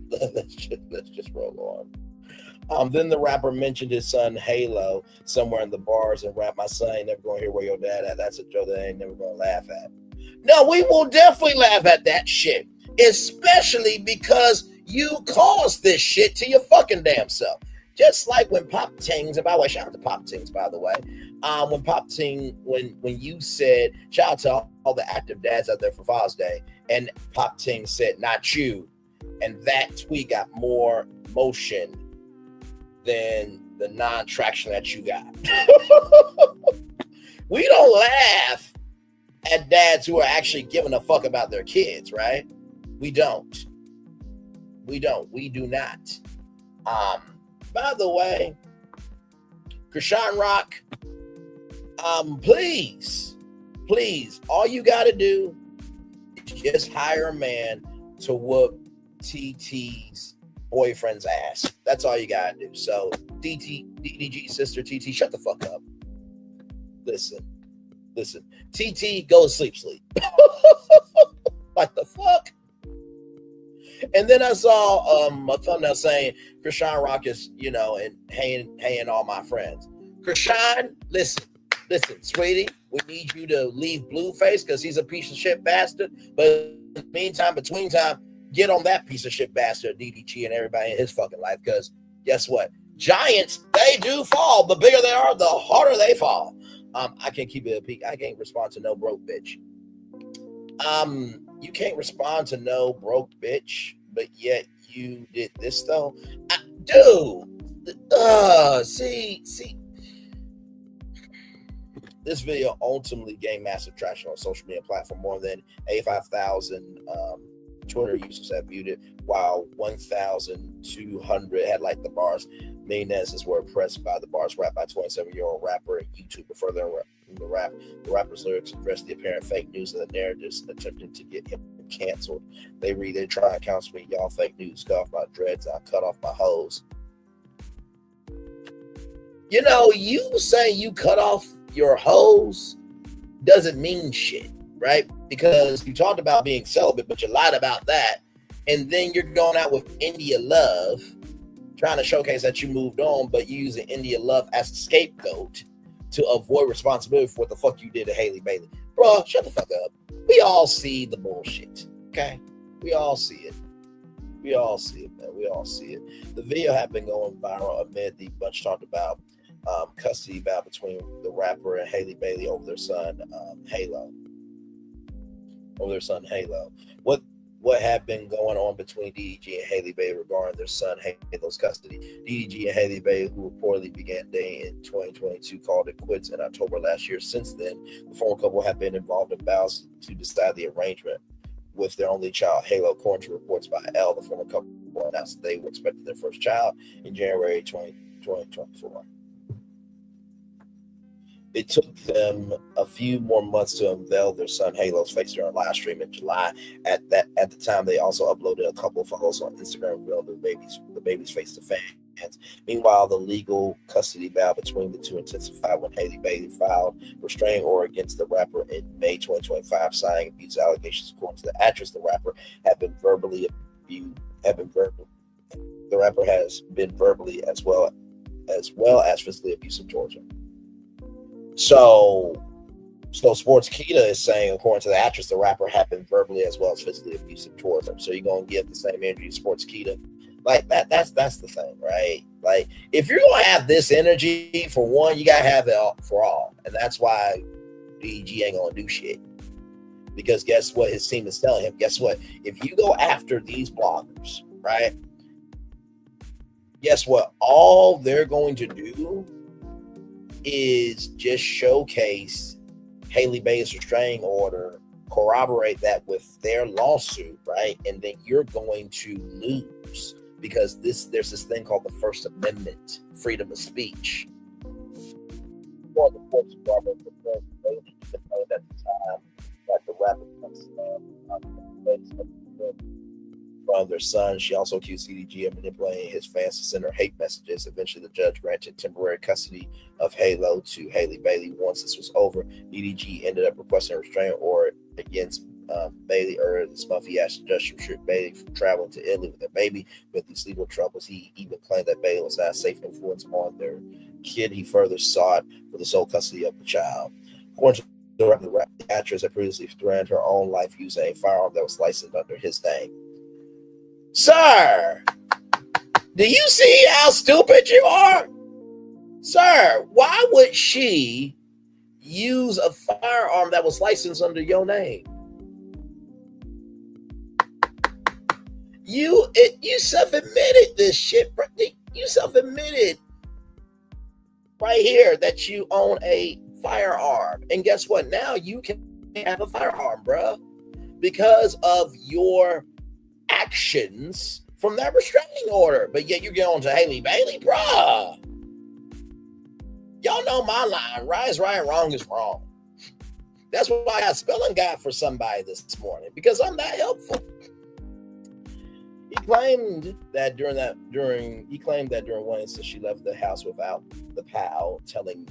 let's just roll on. Then the rapper mentioned his son Halo somewhere in the bars and rap, "My son ain't never gonna hear where your dad at." That's a joke that I ain't never gonna laugh at. No, we will definitely laugh at that shit, especially because you caused this shit to your fucking damn self. Just like when Pop Tings, and by the way, shout out to Pop Tings, by the way. When Pop Ting, when you said, shout out to all the active dads out there for Father's Day, and Pop Ting said, "Not you," and that tweet got more motion than the non-traction that you got. We don't laugh at dads who are actually giving a fuck about their kids, right? We don't. We do not. By the way, Krishan Rock, please, all you gotta do is just hire a man to whoop TT's boyfriend's ass. That's all you gotta do. So DDG sister TT, shut the fuck up. Listen. TT, go to sleep. What the fuck? And then I saw a thumbnail saying Krishan Rock is, and hanging all my friends. Krishan, listen, sweetie, we need you to leave Blueface because he's a piece of shit bastard. But in the meantime, between time, get on that piece of shit bastard, DDG, and everybody in his fucking life. Because guess what? Giants, they do fall. The bigger they are, the harder they fall. I can't keep it a peek. I can't respond to no broke bitch. You can't respond to no broke bitch, but yet you did this though. See. This video ultimately gained massive traction on social media platform. More than 85,000 Twitter users have viewed it, while 1,200 had liked the bars. Many netizens were impressed by the bars rap by 27-year-old rapper and YouTuber. Further in the rapper's lyrics address the apparent fake news of the narratives attempting to get him canceled. They read, "They try and counsel me, y'all fake news, cut off my dreads, I cut off my hose." You saying you cut off your hose doesn't mean shit, right? Because you talked about being celibate, but you lied about that. And then you're going out with India Love, trying to showcase that you moved on, but you using India Love as a scapegoat to avoid responsibility for what the fuck you did to Halle Bailey. Bro, shut the fuck up. We all see the bullshit, okay? We all see it. We all see it, man. We all see it. The video had been going viral amid the bunch talked about custody battle between the rapper and Halle Bailey over their son, Halo. What had been going on between DDG and Halle Bailey regarding their son Halo's custody. DDG and Halle Bailey, who reportedly began dating in 2022, called it quits in October last year. Since then, the former couple have been involved in battles to decide the arrangement with their only child, Halo. According to reports by Elle, the former couple announced they were expecting their first child in January 2024. It took them a few more months to unveil their son Halo's face during a live stream in July. At the time, they also uploaded a couple of photos on Instagram revealing the baby's face to fans. Meanwhile, the legal custody battle between the two intensified when Halle Bailey filed restraining order against the rapper in May 2025, citing abuse allegations. According to the actress, the rapper had been verbally abused. The rapper has been verbally as well as physically abusive towards her. So Sportskeeda is saying, according to the actress, the rapper had been verbally as well as physically abusive towards him. So you're gonna give the same energy to Sportskeeda, like that. That's the thing, right? Like if you're gonna have this energy for one, you gotta have it for all, and that's why DDG ain't gonna do shit. Because guess what? His team is telling him. Guess what? If you go after these bloggers, right? Guess what? All they're going to do is just showcase Halle Bailey's restraining order, corroborate that with their lawsuit, right? And then you're going to lose because there's this thing called the First Amendment, freedom of speech. Well, the courts Bailey complained at the time that the rapper from their son. She also accused DDG of manipulating his fans to send her hate messages. Eventually, the judge granted temporary custody of Halo to Halle Bailey. Once this was over, DDG ended up requesting a restraining order against Bailey earlier this month. He asked the judge to restrict Bailey from traveling to Italy with their baby. With these legal troubles, he even claimed that Bailey was not a safe influence on their kid. He further sought for the sole custody of the child. According to the actress had previously threatened her own life using a firearm that was licensed under his name. Sir, do you see how stupid you are? Sir, why would she use a firearm that was licensed under your name? You self-admitted this shit. You self-admitted right here that you own a firearm. And guess what? Now you can have a firearm, bruh, because of your actions from that restraining order. But yet you get on to Halle Bailey, bruh. Y'all know my line. Right is right, wrong is wrong. That's why I got spelling guide for somebody this morning, because I'm that helpful. He claimed that during one instance she left the house without telling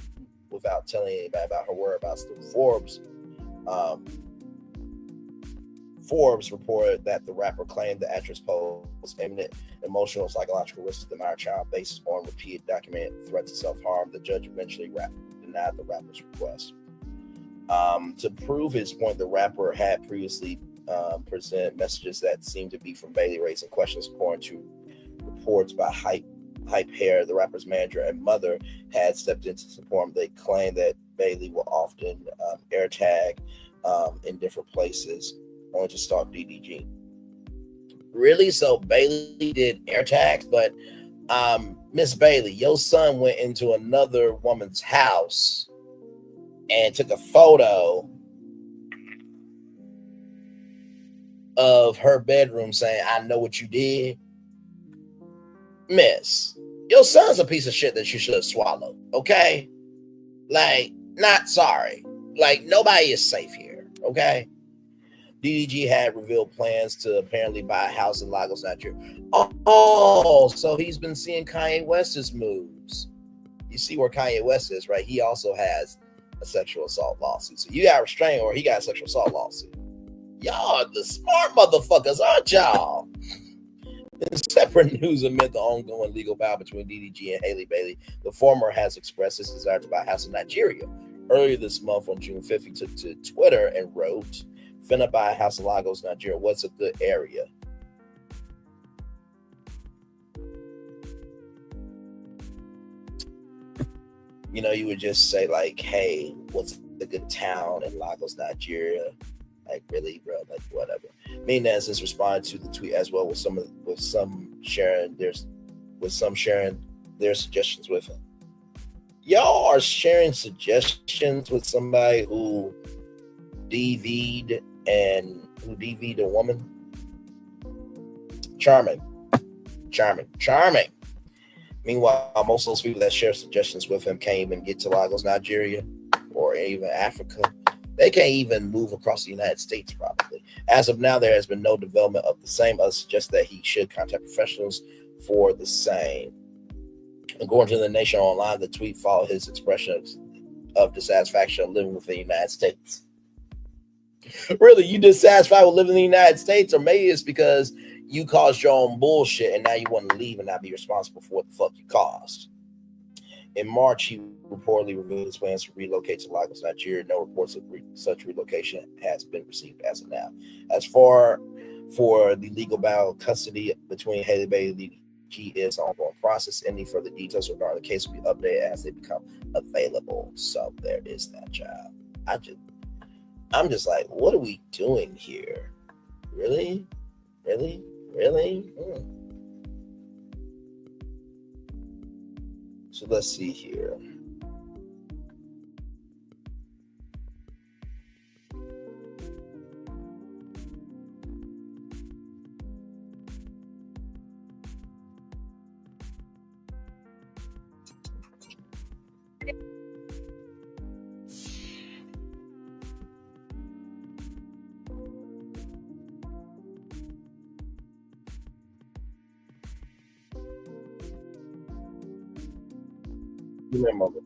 anybody about her whereabouts. Forbes reported that the rapper claimed the actress posed imminent emotional and psychological risks to the minor child based on repeated documented threats of self-harm. The judge eventually denied the rapper's request. To prove his point, the rapper had previously presented messages that seemed to be from Bailey, raising questions. According to reports by Hype Hair, the rapper's manager and mother had stepped in to support him. They claimed that Bailey will often air tag in different places, only to stalk DDG. Really? So Bailey did air tags, but Miss Bailey, your son went into another woman's house and took a photo of her bedroom saying, "I know what you did." Miss, your son's a piece of shit that you should have swallowed, okay? Like, not sorry. Like, nobody is safe here, okay? DDG had revealed plans to apparently buy a house in Lagos, Nigeria. Oh, so he's been seeing Kanye West's moves. You see where Kanye West is, right? He also has a sexual assault lawsuit. So you got restraint or he got a sexual assault lawsuit. Y'all are the smart motherfuckers, aren't y'all? In separate news amid the ongoing legal battle between DDG and Halle Bailey, the former has expressed his desire to buy a house in Nigeria. Earlier this month, on June 5th, he took to Twitter and wrote, "Finna buy a house in Lagos, Nigeria. What's a good area?" You know, you would just say like, "Hey, what's a good town in Lagos, Nigeria?" Like, really, bro? Like, whatever. Menez has responded to the tweet as well, with some sharing their suggestions with him. Y'all are sharing suggestions with somebody who DV'd a woman. Charming. Meanwhile, most of those people that share suggestions with him can't even get to Lagos, Nigeria, or even Africa. They can't even move across the United States, probably. As of now, there has been no development of the same. Others suggest that he should contact professionals for the same. According to the Nation Online, the tweet followed his expression of dissatisfaction of living within the United States. Really, you dissatisfied with living in the United States? Or maybe it's because you caused your own bullshit and now you want to leave and not be responsible for what the fuck you caused. In March, he reportedly revealed his plans to relocate to Lagos, Nigeria. No reports of such relocation has been received as of now. As for the legal battle custody between Halle Bailey and DDG is an ongoing process. Any further details regarding the case will be updated as they become available. So there is that, child. I'm just like, what are we doing here? Really? So let's see here. Give me a moment.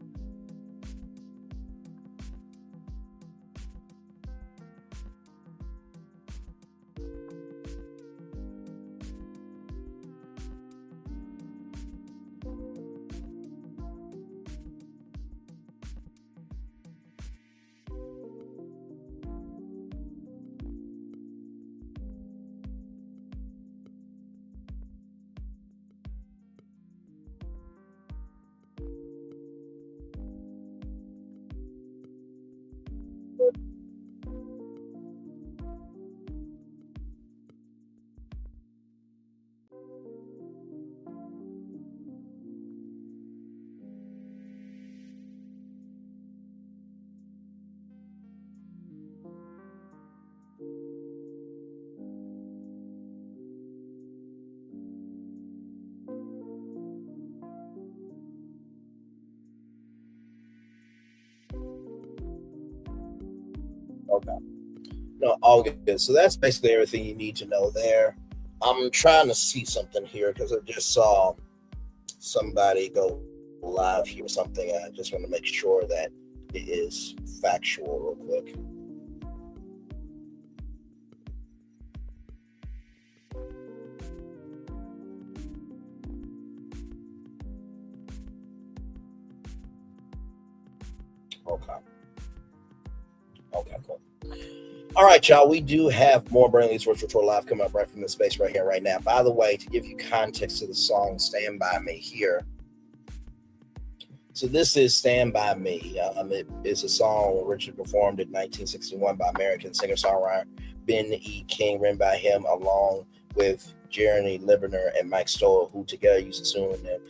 Okay. No, all good. So that's basically everything you need to know there. I'm trying to see something here because I just saw somebody go live here or something. I just want to make sure that it is factual real quick. Okay. Okay, cool. All right, y'all. We do have more Braylon Lee's Virtual Tour live coming up right from the space right here, right now. By the way, to give you context to the song "Stand By Me" here. So this is "Stand By Me." It is a song originally performed in 1961 by American singer-songwriter Ben E. King, written by him along with Jeremy Libner and Mike Stoll, who together used the pseudonym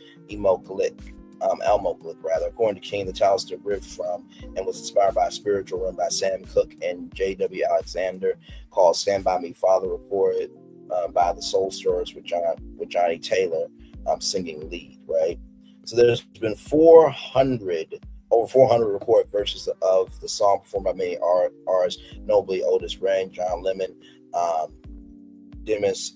Elmo Glick, rather. According to King, the title is derived from and was inspired by a spiritual run by Sam Cooke and J.W. Alexander called "Stand By Me, Father," recorded by the Soul Stirrers with Johnny Taylor singing lead, right? So there's been over 400 recorded versions of the song performed by many artists, notably Otis Redding, John Lemon, Demis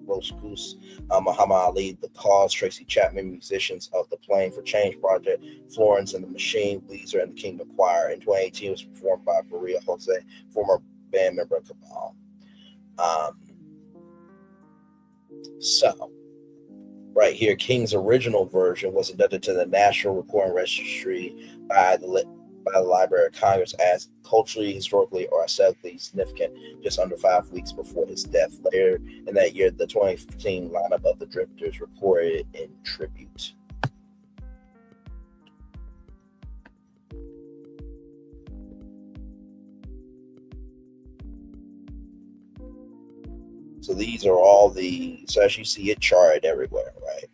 Roussos, Muhammad Ali, The Cause, Tracy Chapman, musicians of the Playing for Change Project, Florence and the Machine, Weezer, and the Kingdom Choir. In 2018, it was performed by Maria Jose, former band member of Cabal. So, right here, King's original version was inducted to the National Recording Registry by the Library of Congress as culturally, historically, or aesthetically significant just under 5 weeks before his death. Later in that year, the 2015 lineup of the Drifters recorded it in tribute. So these are all so as you see it charted everywhere, right?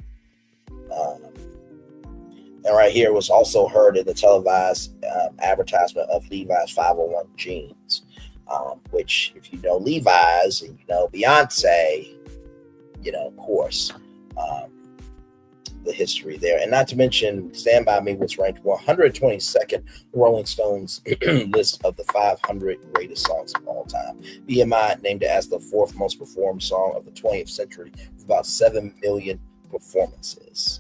And right here was also heard in the televised advertisement of Levi's 501 jeans, which, if you know Levi's and you know Beyonce, you know, of course, the history there. And not to mention, Stand By Me was ranked 122nd Rolling Stones list of the 500 greatest songs of all time. BMI named it as the fourth most performed song of the 20th century with about 7 million performances.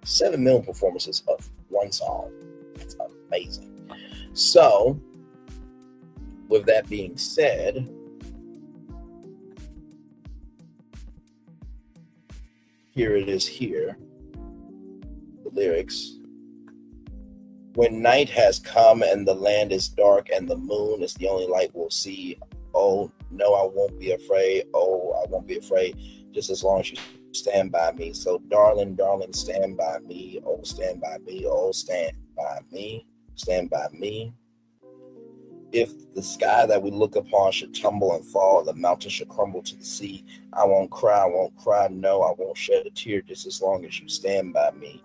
7 million performances of one song. That's amazing. So, with that being said, here it is here. The lyrics. When night has come and the land is dark and the moon is the only light we'll see. Oh, no, I won't be afraid. Oh, I won't be afraid. Just as long as you stand by me. So, darling, darling, stand by me. Oh, stand by me. Oh, stand by me. Stand by me. If the sky that we look upon should tumble and fall, the mountain should crumble to the sea, I won't cry, no, I won't shed a tear just as long as you stand by me.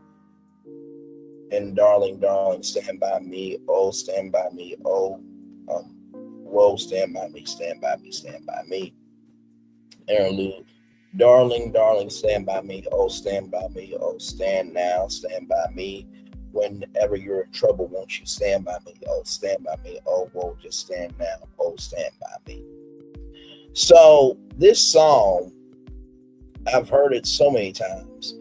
And darling, darling, stand by me. Oh, stand by me. Oh, whoa, stand by me, stand by me, stand by me. Interlude. Darling, darling, stand by me. Oh, stand by me. Oh, stand now, stand by me. whenever you're in trouble, won't you stand by me? Oh, stand by me. Oh, whoa, just stand now. Oh, stand by me. So this song, I've heard it so many times.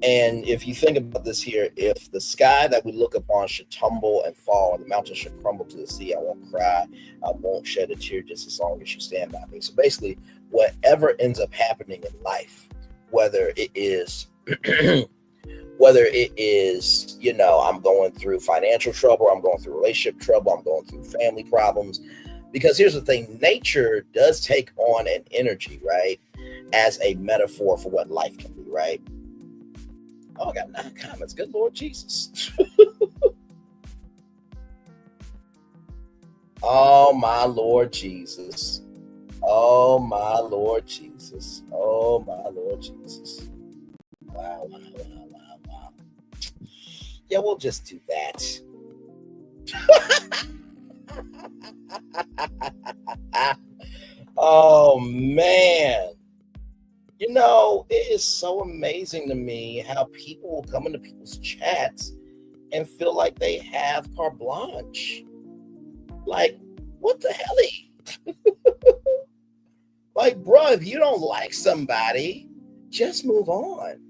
And if you think about this here, if the sky that we look upon should tumble and fall, and the mountains should crumble to the sea, I won't cry, I won't shed a tear just as long as you stand by me. So basically, whatever ends up happening in life, whether it is, you know, I'm going through financial trouble, I'm going through relationship trouble, I'm going through family problems. Because here's the thing, nature does take on an energy, right, as a metaphor for what life can be, right? Oh, I got 9 comments. Good Lord Jesus. Oh, my Lord Jesus. Oh, my Lord Jesus. Oh, my Lord Jesus. Wow. Yeah, we'll just do that. Oh, man. You know, it is so amazing to me how people will come into people's chats and feel like they have carte blanche. Like, what the hell? Like, bro, if you don't like somebody, just move on.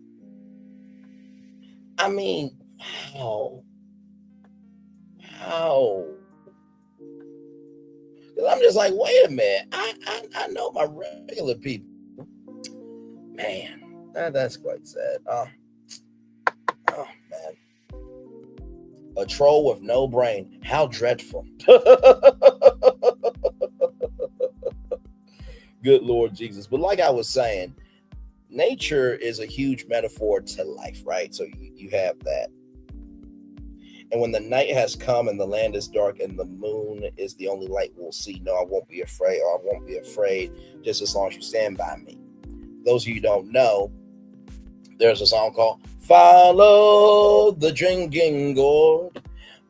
I mean, wow. I'm just like, wait a minute. I know my regular people. Man, that's quite sad. Oh, man. A troll with no brain. How dreadful. Good Lord Jesus. But like I was saying, nature is a huge metaphor to life, right? So you have that. And when the night has come and the land is dark and the moon is the only light we'll see, no, I won't be afraid, or I won't be afraid just as long as you stand by me. Those of you who don't know, there's a song called Follow the Drinking Gourd.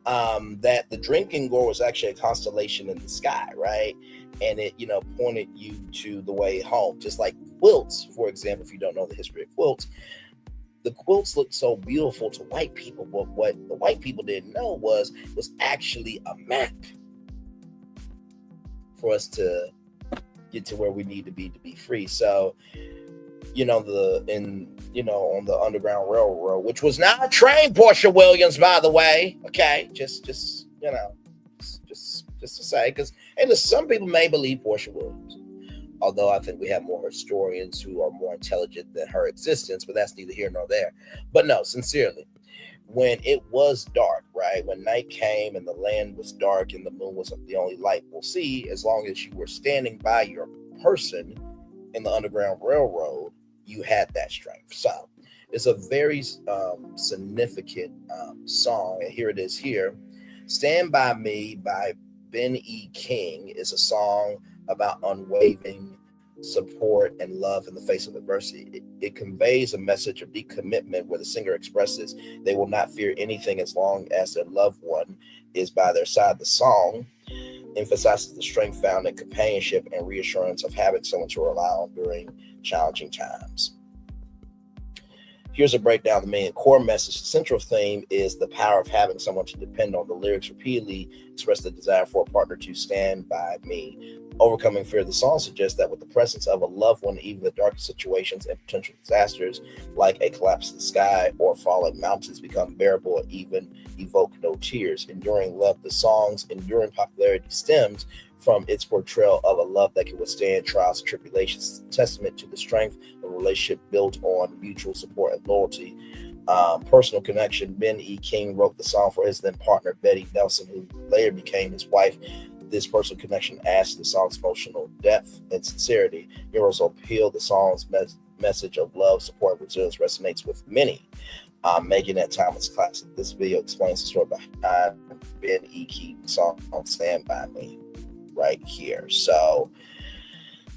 That the drinking gourd was actually a constellation in the sky, right? And it, you know, pointed you to the way home. Just like quilts, for example, if you don't know the history of quilts, the quilts looked so beautiful to white people, but what the white people didn't know was actually a map for us to get to where we need to be free. So, you know, on the Underground Railroad, which was not a train, Portia Williams, by the way. Okay, just you know, just to say, because some people may believe Portia Williams, although I think we have more historians who are more intelligent than her existence, but that's neither here nor there. But no, sincerely, when it was dark, right, when night came and the land was dark and the moon was the only light we'll see, as long as you were standing by your person in the Underground Railroad, you had that strength. So it's a very significant song, and here it is here. Stand By Me by Ben E. King is a song about unwavering support and love in the face of adversity. It conveys a message of deep commitment where the singer expresses they will not fear anything as long as their loved one is by their side. The song emphasizes the strength found in companionship and reassurance of having someone to rely on during challenging times. Here's a breakdown of the main core message. The central theme is the power of having someone to depend on. The lyrics repeatedly express the desire for a partner to stand by me. Overcoming fear. The song suggests that with the presence of a loved one, even the darkest situations and potential disasters like a collapse in the sky or falling mountains become bearable and even evoke no tears. Enduring love. The song's enduring popularity stems from its portrayal of a love that can withstand trials and tribulations, testament to the strength of a relationship built on mutual support and loyalty. Personal connection. Ben E. King wrote the song for his then partner, Betty Nelson, who later became his wife. This personal connection adds to the song's emotional depth and sincerity. Universal appeal. The song's message of love, support, and resilience resonates with many, making that timeless classic. This video explains the story behind Ben E. King's song Stand By Me right here. So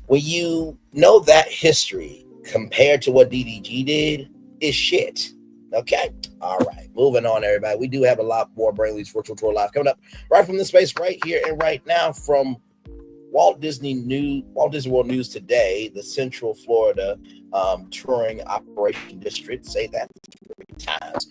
when you know that history compared to what DDG did, is shit. Okay? All right. Moving on, everybody. We do have a lot more Braylon Lee's virtual tour live coming up right from this space right here and right now from Walt Disney World News Today, the Central Florida touring operation district. Say that times.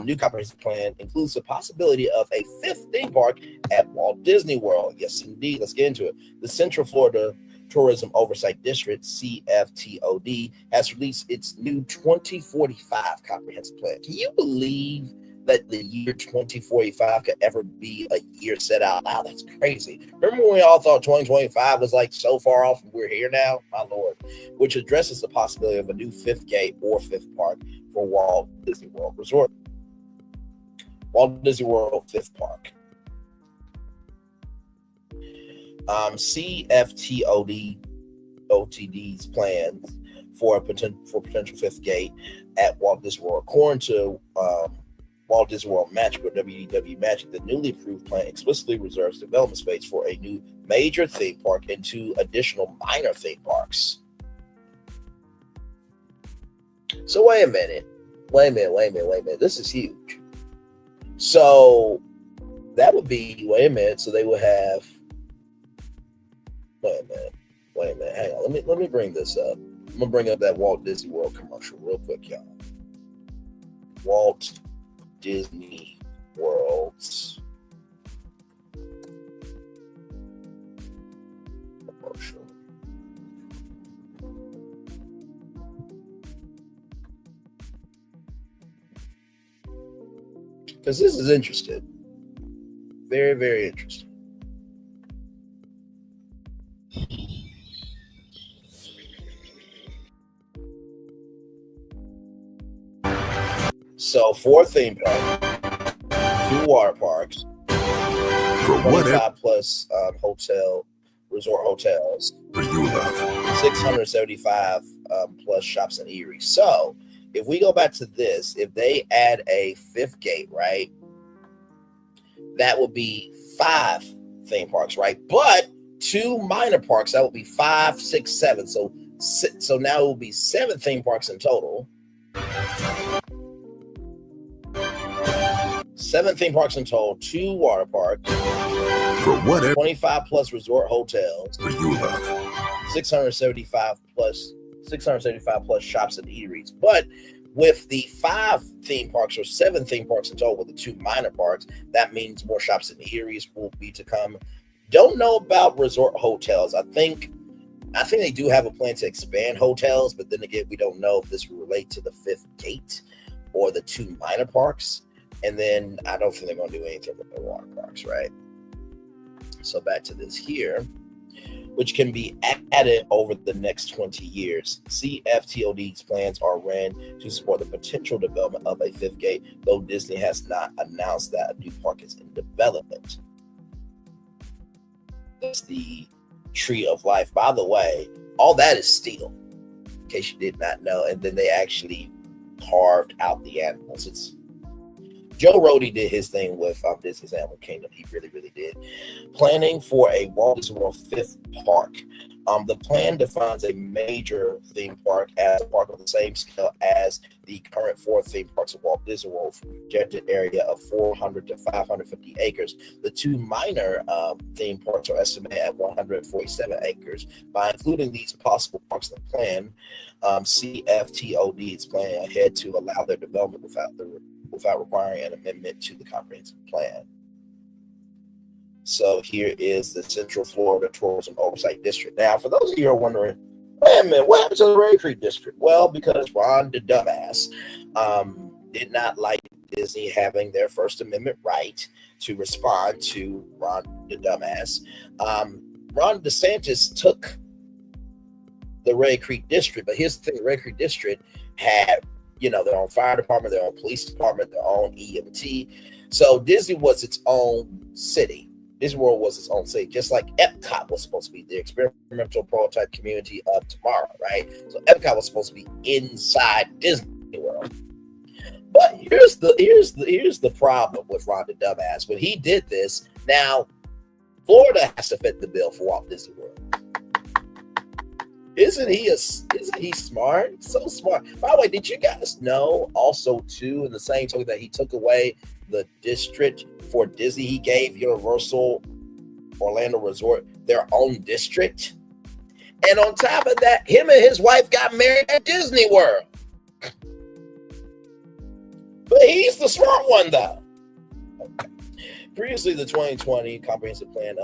New comprehensive plan includes the possibility of a 5th theme park at Walt Disney World. Yes, indeed. Let's get into it. The Central Florida Tourism Oversight District, CFTOD, has released its new 2045 comprehensive plan. Can you believe that the year 2045 could ever be a year set out? Wow, that's crazy. Remember when we all thought 2025 was like so far off and we're here now? My Lord. Which addresses the possibility of a new 5th gate or 5th park for Walt Disney World Resort. Walt Disney World 5th Park. CFTOD's plans for a potential 5th gate at Walt Disney World. According to Walt Disney World Magic or WDW Magic, the newly approved plan explicitly reserves development space for a new major theme park and 2 additional minor theme parks. So wait a minute. This is huge. So that would be, so they would have, wait a minute, hang on. Let me bring this up. I'm gonna bring up that Walt Disney World commercial real quick, y'all. Walt Disney World's commercial. Because this is interesting. Very, very interesting. So 4 theme parks, 2 water parks,
for
25 plus resort hotels,
for you love,
675 plus shops and eateries. So if we go back to this, if they add a 5th gate, right, that would be 5 theme parks, right? But 2 minor parks, that would be 5, 6, 7. So now it will be 7 theme parks in total. 7 theme parks in total, 2 water parks,
for whatever,
25 plus resort hotels,
for you love,
675 plus shops and eateries. But with the 5 theme parks or 7 theme parks in total with the 2 minor parks, that means more shops and eateries will be to come. Don't know about resort hotels. I think they do have a plan to expand hotels, but then again, we don't know if this will relate to the 5th gate or the 2 minor parks. And then I don't think they're going to do anything with the water parks, right? So back to this here, which can be added over the next 20 years. CFTOD's plans are ran to support the potential development of a 5th gate, though Disney has not announced that a new park is in development. That's the Tree of Life. By the way, all that is steel, in case you did not know. And then they actually carved out the animals. Joe Rohde did his thing with Disney's Animal Kingdom. He really, really did. Planning for a Walt Disney World 5th park. The plan defines a major theme park as a park of the same scale as the current 4 theme parks of Walt Disney World, for a projected area of 400 to 550 acres. The 2 minor theme parks are estimated at 147 acres. By including these possible parks in the plan, CFTOD is planning ahead to allow their development without requiring an amendment to the comprehensive plan. So here is the Central Florida Tourism Oversight District. Now, for those of you who are wondering, wait a minute, what happened to the Ray Creek District? Well, because Ron the dumbass did not like Disney having their First Amendment right to respond to Ron the dumbass. Ron DeSantis took the Ray Creek District, but here's the thing, the Ray Creek District had, their own fire department, their own police department, their own EMT. So Disney was its own city. Disney World was its own city, just like Epcot was supposed to be the experimental prototype community of tomorrow, right? So Epcot was supposed to be inside Disney World. But here's the problem with Ron the dumbass. When he did this, now Florida has to fit the bill for Walt Disney World. Isn't he smart? So smart. By the way, did you guys know also too, in the same token that he took away the district for Disney, he gave Universal Orlando Resort their own district? And on top of that, him and his wife got married at Disney World. But he's the smart one, though. Okay. Previously, the 2020 comprehensive plan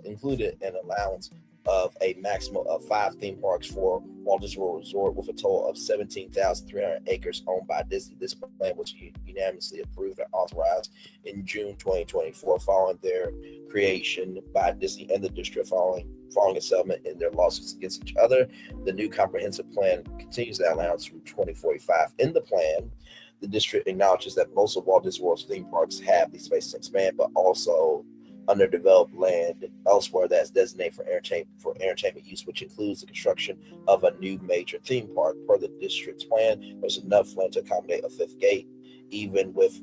included an allowance of a maximum of 5 theme parks for Walt Disney World Resort with a total of 17,300 acres owned by Disney. This plan was unanimously approved and authorized in June 2024 following their creation by Disney and the district following a settlement in their lawsuits against each other. The new comprehensive plan continues that allowance through 2045. In the plan, the district acknowledges that most of Walt Disney World's theme parks have the space to expand, but also underdeveloped land elsewhere that's designated for entertainment use, which includes the construction of a new major theme park. Per the district's plan, there's enough land to accommodate a 5th gate, even with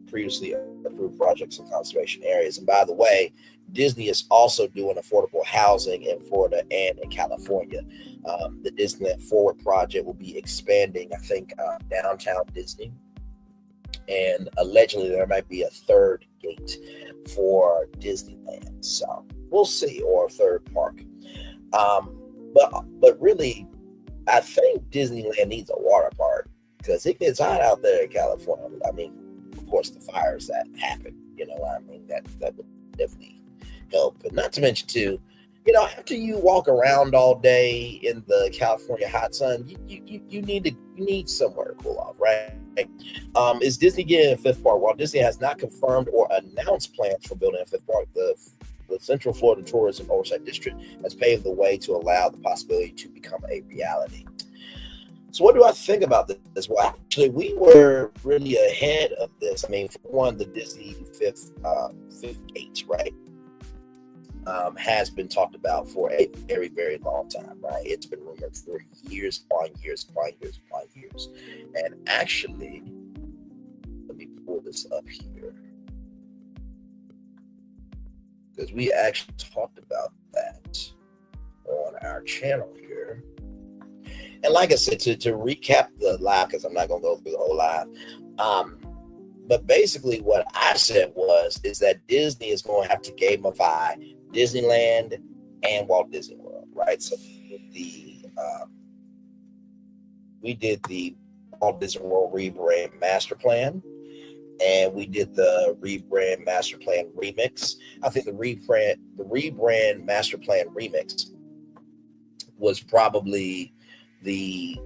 previously approved projects in conservation areas. And by the way, Disney is also doing affordable housing in Florida and in California. The Disneyland Forward project will be expanding, I think, downtown Disney. And allegedly there might be a 3rd gate for Disneyland. So we'll see, or a 3rd park. But really, I think Disneyland needs a water park because it gets hot out there in California. I mean, of course, the fires that happen, that would definitely help. But not to mention too, after you walk around all day in the California hot sun, you need somewhere to cool off, right? Is Disney getting a 5th park? While Disney has not confirmed or announced plans for building a 5th park, the Central Florida Tourism Oversight District has paved the way to allow the possibility to become a reality. So what do I think about this? Well, actually, we were really ahead of this. I mean, for one, the Disney 5th gate, right? Has been talked about for a very, very long time, right? It's been rumored for years upon years upon years upon years. And actually, let me pull this up here, because we actually talked about that on our channel here. And like I said, to recap the live, because I'm not going to go through the whole live, but basically what I said is that Disney is going to have to gamify Disneyland and Walt Disney World, right? So we did the Walt Disney World rebrand master plan, and we did the rebrand master plan remix. I think the rebrand master plan remix was probably the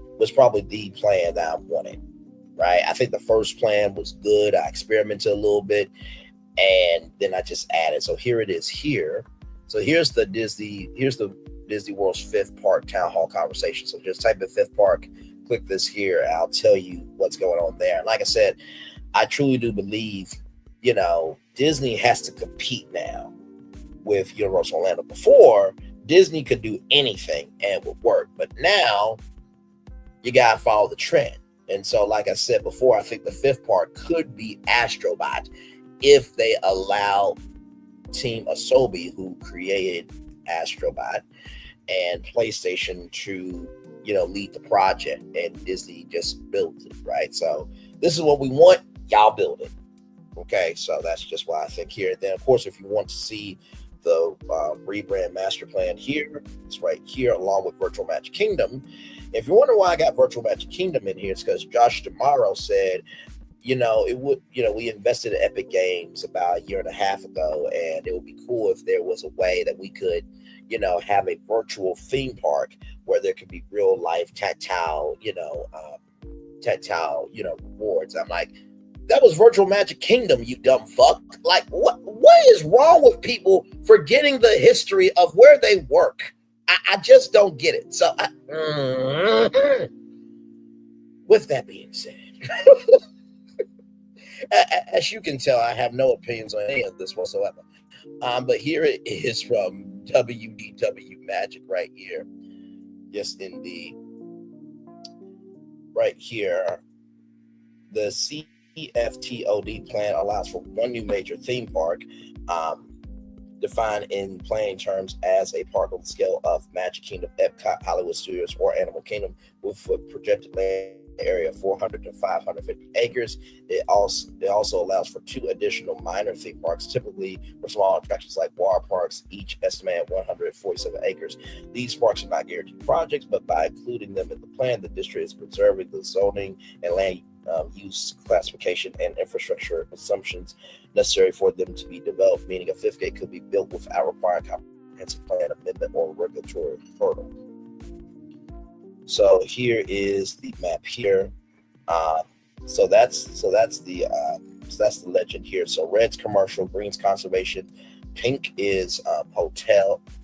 plan that I wanted, right? I think the first plan was good. I experimented a little bit, and then I just added. So here it is here. So here's the Disney World's 5th park town hall conversation. So just type in 5th park, click this here, and I'll tell you what's going on there. And like I said, I truly do believe, Disney has to compete now with Universal Orlando. Before, Disney could do anything and it would work, but now you gotta follow the trend. And so, like I said before, I think the 5th park could be Astrobot if they allow Team Asobi, who created Astrobot, and PlayStation to, lead the project, and Disney just built it, right? So this is what we want, y'all build it. Okay, so that's just why I think here. And then, of course, if you want to see the rebrand master plan here, it's right here, along with Virtual Magic Kingdom. If you wonder why I got Virtual Magic Kingdom in here, it's because Josh D'Amaro said, we invested in Epic Games about a year and a half ago, and it would be cool if there was a way that we could, have a virtual theme park where there could be real life tactile rewards. I'm like, that was Virtual Magic Kingdom, you dumb fuck. Like, what is wrong with people forgetting the history of where they work? I just don't get it. So, with that being said, as you can tell, I have no opinions on any of this whatsoever. But here it is from WDW Magic right here. Yes, indeed. Right here. The CFTOD plan allows for one new major theme park, defined in plain terms as a park on the scale of Magic Kingdom, Epcot, Hollywood Studios, or Animal Kingdom, with a projected land area of 400 to 550 acres. It also allows for 2 additional minor theme parks, typically for small attractions like water parks, each estimated at 147 acres. These parks are not guaranteed projects, but by including them in the plan, the district is preserving the zoning and land use classification and infrastructure assumptions necessary for them to be developed, meaning a fifth gate could be built without requiring comprehensive plan amendment or regulatory hurdle. So here is the map here. So that's the legend here. So red's commercial, green's conservation, pink is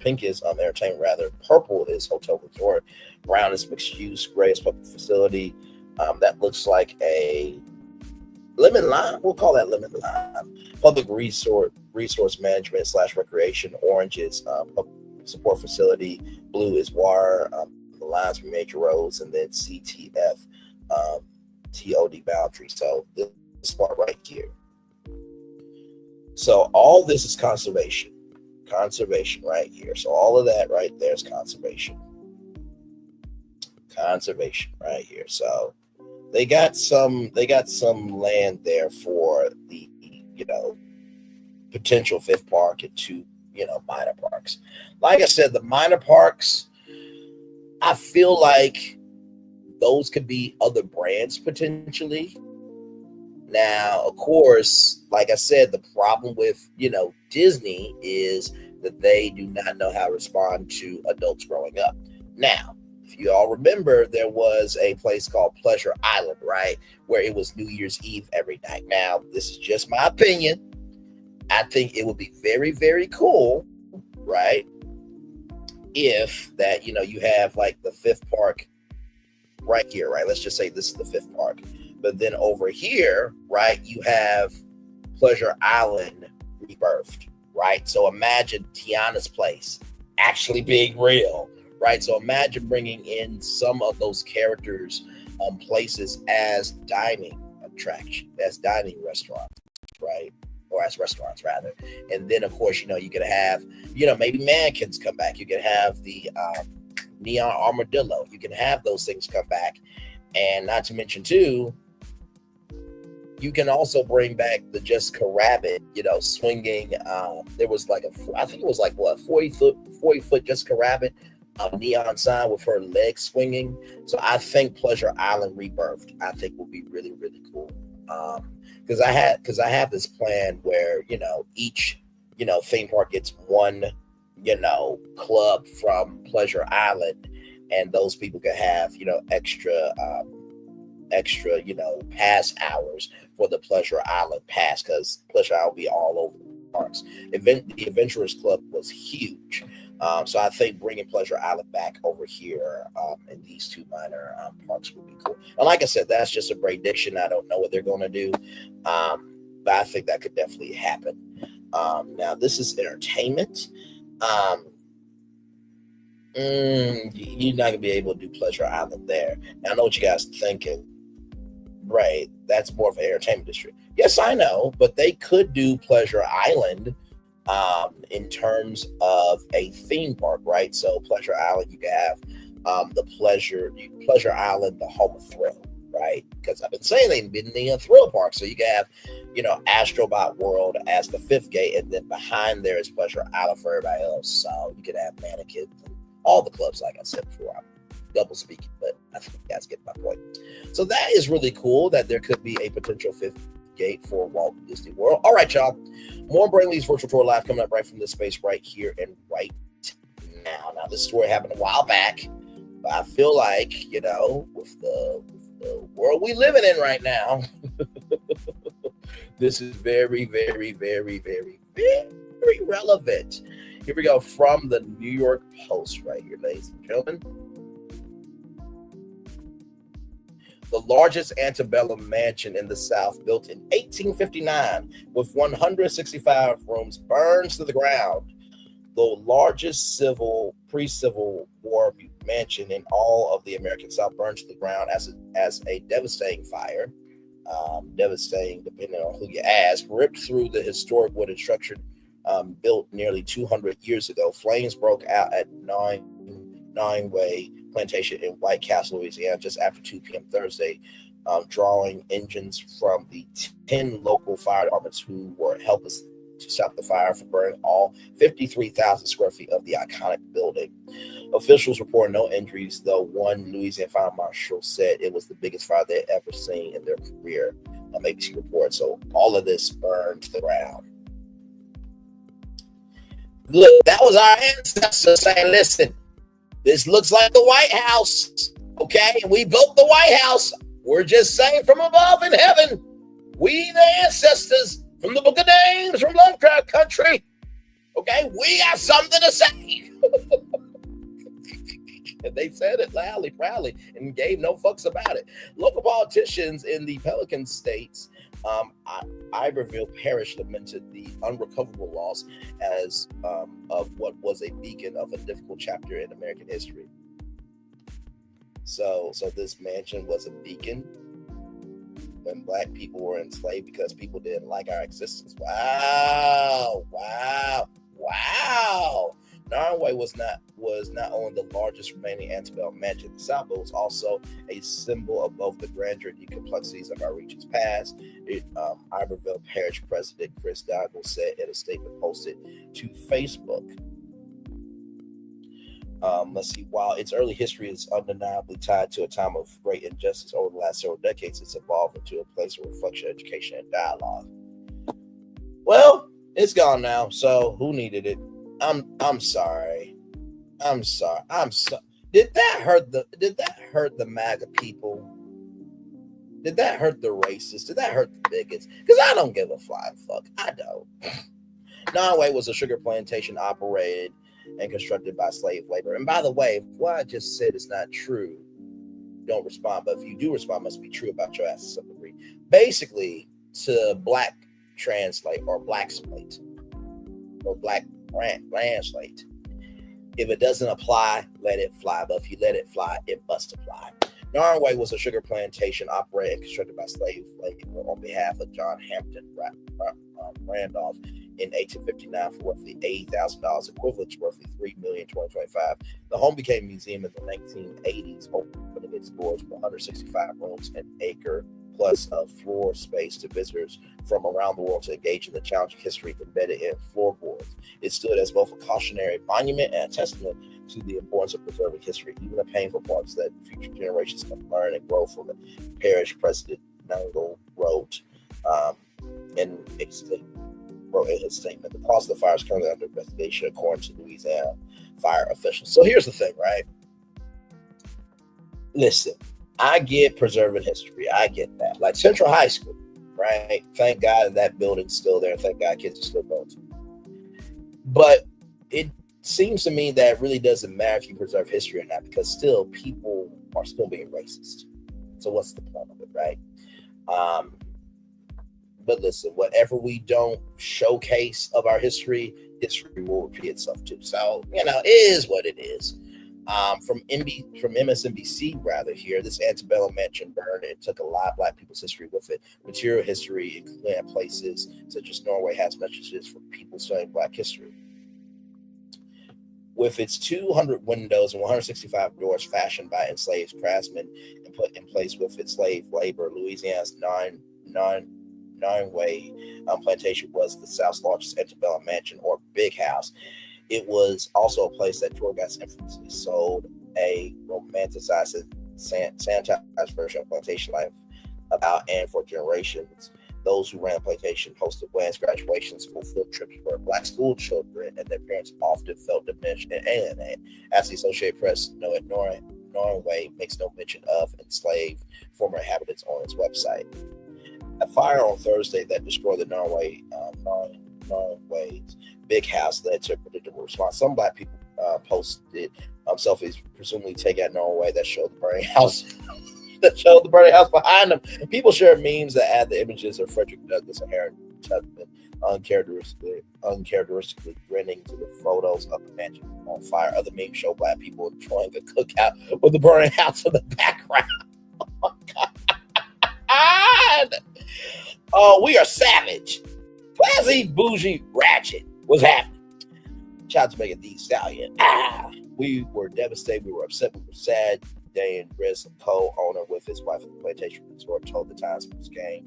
entertainment rather, purple is hotel resort, brown is mixed use, gray is public facility. That looks like a lemon lime. We'll call that lemon lime. Public resource management / recreation. Orange is support facility. Blue is water. The lines for major roads, and then CTF, TOD boundary. So this part right here. So all this is conservation right here. So all of that right there is conservation right here. So they got some land there for the potential fifth park and two minor parks. Like I said, the minor parks, I feel like those could be other brands potentially. Now, of course, like I said, the problem with Disney is that they do not know how to respond to adults growing up. Now, if you all remember, there was a place called Pleasure Island, right, where it was New Year's Eve every night. Now, this is just my opinion. I think it would be very, very cool, right, if that, you have like the fifth park right here, right? Let's just say this is the fifth park. But then over here, right, you have Pleasure Island rebirthed, right? So imagine Tiana's place actually being real, right? So imagine bringing in some of those characters, places as dining restaurants, right? Or as restaurants rather. And then of course, you could have, maybe mannequins come back. You could have the neon armadillo. You can have those things come back. And not to mention too, you can also bring back the Jessica Rabbit, swinging. There was like I think it was like 40 foot Jessica Rabbit, neon sign with her legs swinging. So I think Pleasure Island rebirthed, I think will be really, really cool. Because I have this plan where each theme park gets one club from Pleasure Island, and those people can have extra pass hours for the Pleasure Island pass, because Pleasure Island will be all over the parks. The Adventurers Club was huge. So I think bringing Pleasure Island back over here in these two minor parks would be cool. And like I said, that's just a prediction. I don't know what they're going to do, but I think that could definitely happen. Now, this is entertainment. You're not going to be able to do Pleasure Island there. Now, I know what you guys are thinking. Right, that's more of an entertainment district. Yes, I know, but they could do Pleasure Island in terms of a theme park, right? So Pleasure Island, you can have the Pleasure Island, the home of thrill, right? Because I've been saying they've been in the thrill park. So you can have, Astrobot World as the fifth gate, and then behind there is Pleasure Island for everybody else. So you could have mannequins and all the clubs, like I said before. I'm double speaking, but I think you guys get my point. So that is really cool that there could be a potential fifth gate for Walt Disney World. All right, y'all. More Braylon Lee's virtual tour live coming up right from this space right here and right now. Now, this story happened a while back, but I feel like, with the world we living in right now, this is very, very, very, very, very relevant. Here we go from the New York Post right here, ladies and gentlemen. The largest antebellum mansion in the South, built in 1859 with 165 rooms, burns to the ground. The largest pre-Civil War mansion in all of the American South burns to the ground as a devastating fire. Devastating, depending on who you ask, ripped through the historic wooden structure built nearly 200 years ago. Flames broke out at Nottoway plantation in White Castle, Louisiana, just after 2 p.m. Thursday, drawing engines from the 10 local fire departments who were helpless to stop the fire from burning all 53,000 square feet of the iconic building. Officials report no injuries, though one Louisiana fire marshal said it was the biggest fire they'd ever seen in their career. ABC report. So all of this burned to the ground. Look, that was our ancestors saying, listen, this looks like the White House. Okay, we built the White House. We're just saying from above in heaven, we the ancestors from the Book of Names, from Lovecraft Country. Okay, we got something to say. And they said it loudly, proudly, and gave no fucks about it. Local politicians in the Pelican states, Iberville Parish, lamented the unrecoverable loss as of what was a beacon of a difficult chapter in American history. So this mansion was a beacon when Black people were enslaved because people didn't like our existence. Wow. Nottoway was not only the largest remaining antebellum mansion in the South, but was also a symbol of both the grandeur and the complexities of our region's past. Iberville Parish President Chris Doggle said in a statement posted to Facebook. Let's see. While its early history is undeniably tied to a time of great injustice over the last several decades, it's evolved into a place of reflection, education, and dialogue. Well, it's gone now, so who needed it? I'm sorry. Did that hurt the MAGA people? Did that hurt the racists? Did that hurt the bigots? Because I don't give a flying fuck. I don't. Nottoway was a sugar plantation operated and constructed by slave labor. And by the way, if what I just said is not true, don't respond. But if you do respond, it must be true about your ass to some degree. Basically, to black translate or black slate or black translate. If it doesn't apply, let it fly. But if you let it fly, it must apply. Nottoway was a sugar plantation operated and constructed by slave labor on behalf of John Hampton Randolph in 1859 for roughly $80,000, equivalent to roughly $3,000,000 The home became a museum in the 1980s, opening its doors with 165 rooms, an acre plus of floor space to visitors from around the world to engage in the challenging history embedded in floorboards. It stood as both a cautionary monument and a testament to the importance of preserving history, even the painful parts that future generations can learn and grow from it. Parish President Nangle wrote in his statement. The cause of the fire is currently under investigation, according to Louisiana fire officials. So here's the thing, right? Listen, I get preserving history. I get that. Like Central High School, right? Thank God that building's still there. Thank God kids are still going to. But it seems to me that it really doesn't matter if you preserve history or not, because still people are still being racist. So what's the point of it, right? But listen, whatever we don't showcase of our history, history will repeat itself too. So, it is what it is. From MSNBC rather here, this antebellum mansion burned. It took a lot of Black people's history with it. Material history, including at places such as Norway, has messages for people studying Black history. With its 200 windows and 165 doors fashioned by enslaved craftsmen and put in place with its slave labor, Louisiana's Nottoway plantation was the South's largest antebellum mansion or big house. It was also a place that tour guides infamously sold a romanticized, sanitized version of plantation life about and for generations. Those who ran the plantation hosted weddings, graduations, school field trips for Black school children, and their parents often felt diminished and alienated. As the Associated Press noted, Nottoway makes no mention of enslaved former inhabitants on its website. A fire on Thursday that destroyed the Nottoway's big house led to a predictable response. Some Black people posted selfies, presumably taken at Nottoway, that showed the burning house. Behind them. People shared memes that add the images of Frederick Douglass and Harriet Tubman uncharacteristically grinning to the photos of the mansion on fire. Other memes show Black people enjoying a cookout with the burning house in the background. Oh my God. Oh, we are savage. Classy, bougie, ratchet. What's happening? Shout out to Megan Thee Stallion. We were devastated. We were upset. We were sad. Dan Briss, co-owner with his wife at the plantation resort, told the Times Post game.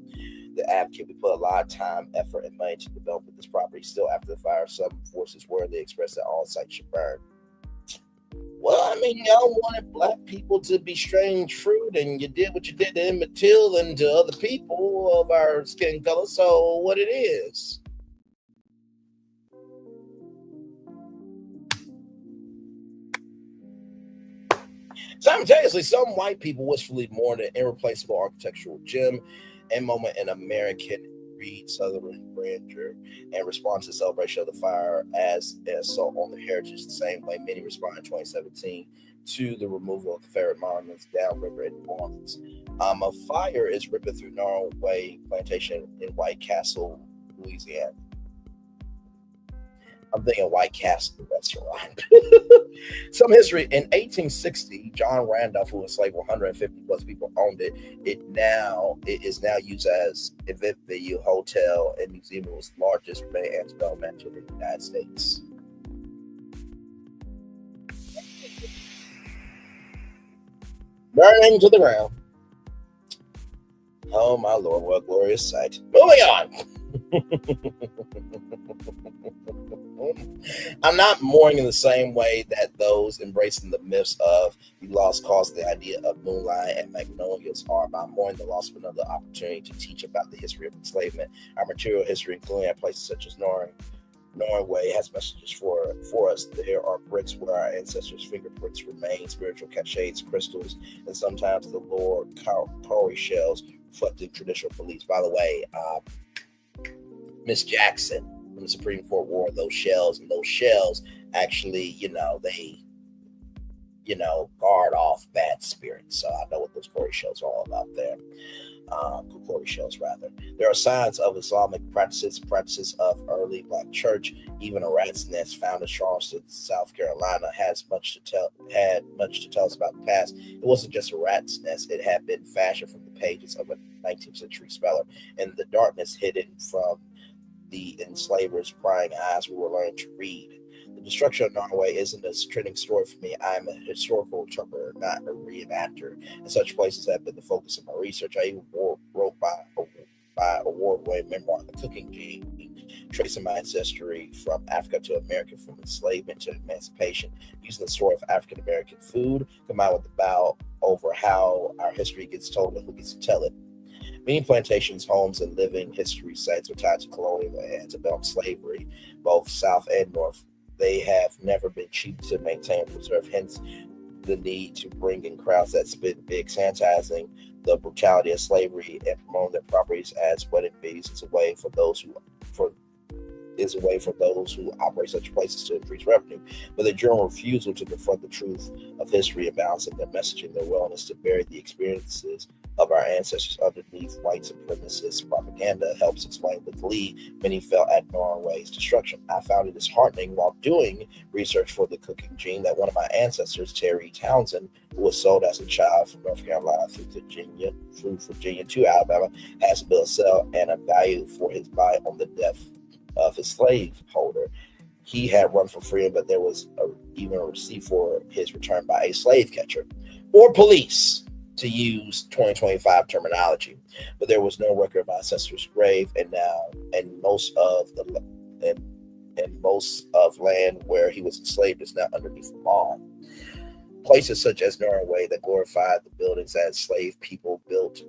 the advocate. We put a lot of time, effort, and money to develop this property. Still, after the fire, some forces were they expressed that all sites should burn. Well, I mean, y'all wanted black people to be strange fruit, and you did what you did to Emmett Till and to other people of our skin color. So, what it is? Simultaneously, some white people wistfully mourned an irreplaceable architectural gem and moment in American Reed Sutherland grandeur and respond to the celebration of the fire as an assault on their heritage the same way many responded in 2017 to the removal of Confederate monuments downriver in New Orleans. A fire is ripping through Nottoway plantation in White Castle, Louisiana. I'm thinking White Castle restaurant. Some history. In 1860, John Randolph, who enslaved 150 plus people, owned it. It is now used as event venue, hotel, and museum. It was the largest remaining antebellum mansion in the United States. Burning to the ground. Oh my Lord, what a glorious sight. Moving on. I'm not mourning in the same way that those embracing the myths of the lost cause, the idea of moonlight and magnolias are. I'm mourning the loss of another opportunity to teach about the history of enslavement, our material history, including at places such as Nottoway has messages for us. There are bricks where our ancestors' fingerprints remain, spiritual cachets, crystals, and sometimes the Lord cowrie shells reflecting traditional beliefs. By the way, Miss Jackson from the Supreme Court wore those shells, and those shells actually, they, guard off bad spirits. So I know what those cowrie shells are all about there. Cowrie shells, rather. There are signs of Islamic practices of early Black church. Even a rat's nest found in Charleston, South Carolina, had much to tell us about the past. It wasn't just a rat's nest; it had been fashioned from the pages of a 19th century speller. In the darkness hidden from the enslavers' prying eyes, we were learning to read. The destruction of Nottoway isn't a trending story for me. I'm a historical interpreter, not a reenactor. And such places have been the focus of my research. I even wrote by award-winning memoir, The Cooking Gene, tracing my ancestry from Africa to America, from enslavement to emancipation, using the story of African-American food, combined with the bow over how our history gets told and who gets to tell it. Many plantations, homes, and living history sites are tied to colonial and antebellum slavery, both South and North. They have never been cheap to maintain and preserve, hence the need to bring in crowds that spit big, sanitizing the brutality of slavery and promoting their properties as wedding venues. It's a way for those who operate such places to increase revenue. But the general refusal to confront the truth of history and balancing their messaging, their willingness to bury the experiences of our ancestors underneath white supremacist propaganda helps explain the glee many felt at Nottoway's destruction. I found it disheartening while doing research for The Cooking Gene that one of my ancestors, Terry Townsend, who was sold as a child from North Carolina through Virginia to Alabama, has a bill of sale and a value for his buy on the death of his slave holder. He had run for freedom, but there was even a receipt for his return by a slave catcher or police, to use 2025 terminology. But there was no record of my ancestor's grave, and most of land where he was enslaved is now underneath the law. Places such as Nottoway that glorified the buildings that enslaved people built,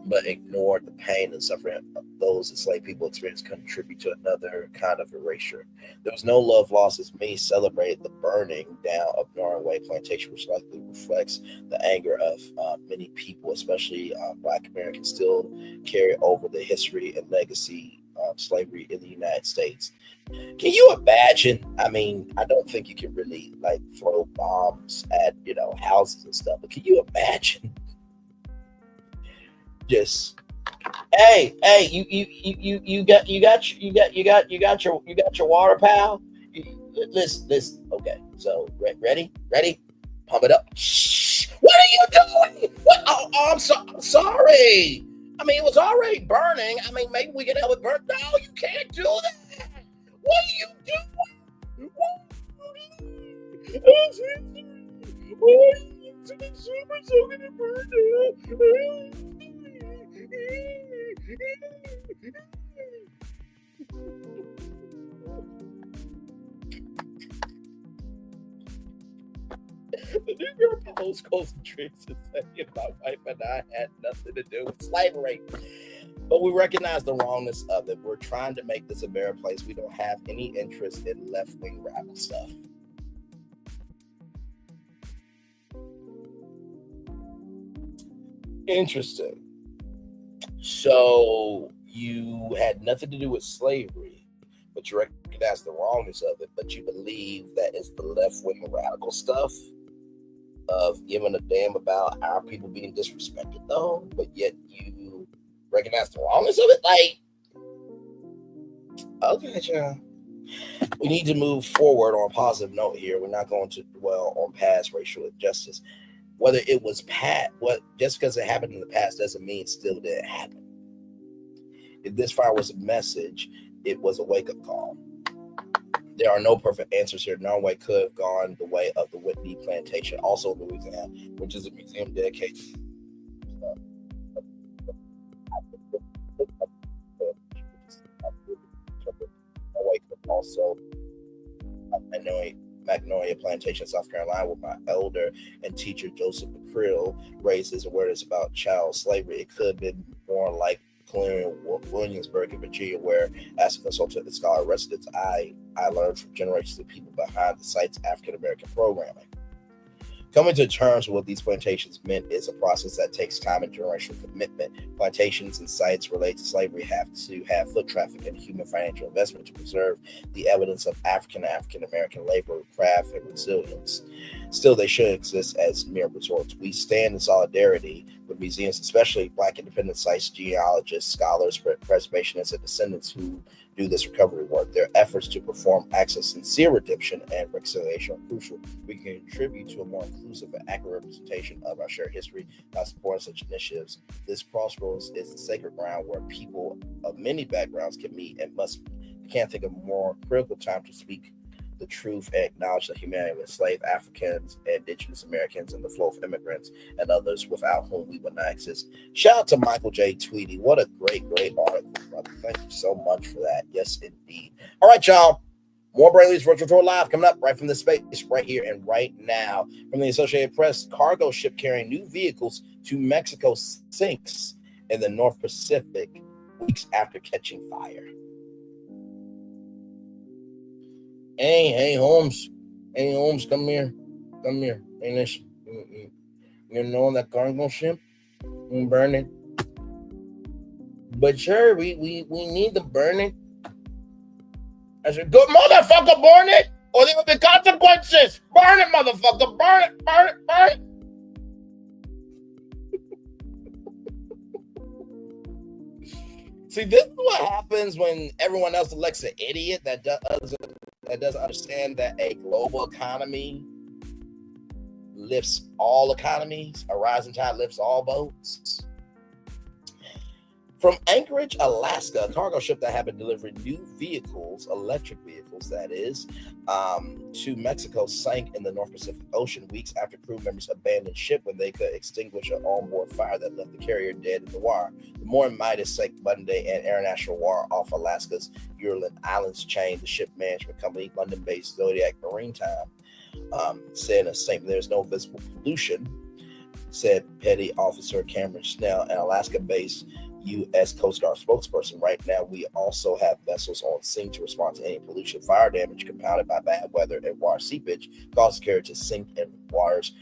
but ignored the pain and suffering those enslaved people experienced, contribute to another kind of erasure. There was no love lost as many celebrated the burning down of Nottoway plantation, which likely reflects the anger of many people, especially Black Americans, still carry over the history and legacy of slavery in the United States. Can you imagine? I mean, I don't think you can really throw bombs at houses and stuff, but can you imagine? Just hey, you got your water, pal. Listen. Okay, so ready? Pump it up. Shh. What are you doing? What? Oh, I'm sorry. I mean, it was already burning. I mean, maybe we can have it burn. No, you can't do that. What are you doing? The New York Post goes to Tricks and saying my wife and I had nothing to do with slavery. But we recognize the wrongness of it. We're trying to make this a better place. We don't have any interest in left-wing radical stuff. Interesting. So you had nothing to do with slavery, but you recognize the wrongness of it, but you believe that it's the left-wing radical stuff of giving a damn about our people being disrespected, though, but yet you recognize the wrongness of it? Like, okay, John. We need to move forward on a positive note here. We're not going to dwell on past racial injustice. Whether it was just because it happened in the past doesn't mean it still didn't happen. If this fire was a message, it was a wake-up call. There are no perfect answers here. Nottoway could have gone the way of the Whitney Plantation, also in Louisiana, which is a museum dedicated. Nottoway could also Magnolia Plantation, South Carolina, where my elder and teacher Joseph McCrill raised his awareness about child slavery. It could have been more like Colonial Williamsburg in Virginia, where, as a consultant and scholar residents, I learned from generations of people behind the site's African-American programming. Coming to terms with what these plantations meant is a process that takes time and generational commitment. Plantations and sites related to slavery have to have foot traffic and human financial investment to preserve the evidence of African-American labor, craft, and resilience. Still, they should exist as mere resorts. We stand in solidarity with museums, especially Black independent sites, genealogists, scholars, preservationists, and descendants who do this recovery work. Their efforts to perform acts of sincere redemption and reconciliation are crucial. We can contribute to a more inclusive and accurate representation of our shared history by supporting such initiatives. This crossroads is the sacred ground where people of many backgrounds can meet and must. I can't think of a more critical time to speak the truth and acknowledge the humanity of enslaved Africans, Indigenous Americans, and the flow of immigrants and others without whom we would not exist. Shout out to Michael J. Tweedy. What a great article, brother. Thank you so much for that. Yes, indeed. All right, y'all. More Braylon Lee's Virtual Tour Live coming up right from this space, right here and right now. From the Associated Press, cargo ship carrying new vehicles to Mexico sinks in the North Pacific weeks after catching fire. Hey, Holmes. Hey, Holmes, come here. Hey, listen. You know that cargo ship? Burn it. But sure, we need to burn it. I said, good motherfucker, burn it, or there will be consequences. Burn it, motherfucker. Burn it. See, this is what happens when everyone else elects an idiot that doesn't understand that a global economy lifts all economies. A rising tide lifts all boats. From Anchorage, Alaska, a cargo ship that had been delivering new vehicles, electric vehicles that is, to Mexico sank in the North Pacific Ocean weeks after crew members abandoned ship when they could extinguish an onboard fire that left the carrier dead in the water. The Morin Midas sank Monday in international water off Alaska's Urland Islands chain. The ship management company, London-based Zodiac Maritime, said in a statement, there's no visible pollution, said Petty Officer Cameron Snell, an Alaska-based U.S. Coast Guard spokesperson. Right now, we also have vessels on scene to respond to any pollution. Fire damage compounded by bad weather and water seepage caused the carrier to sink in waters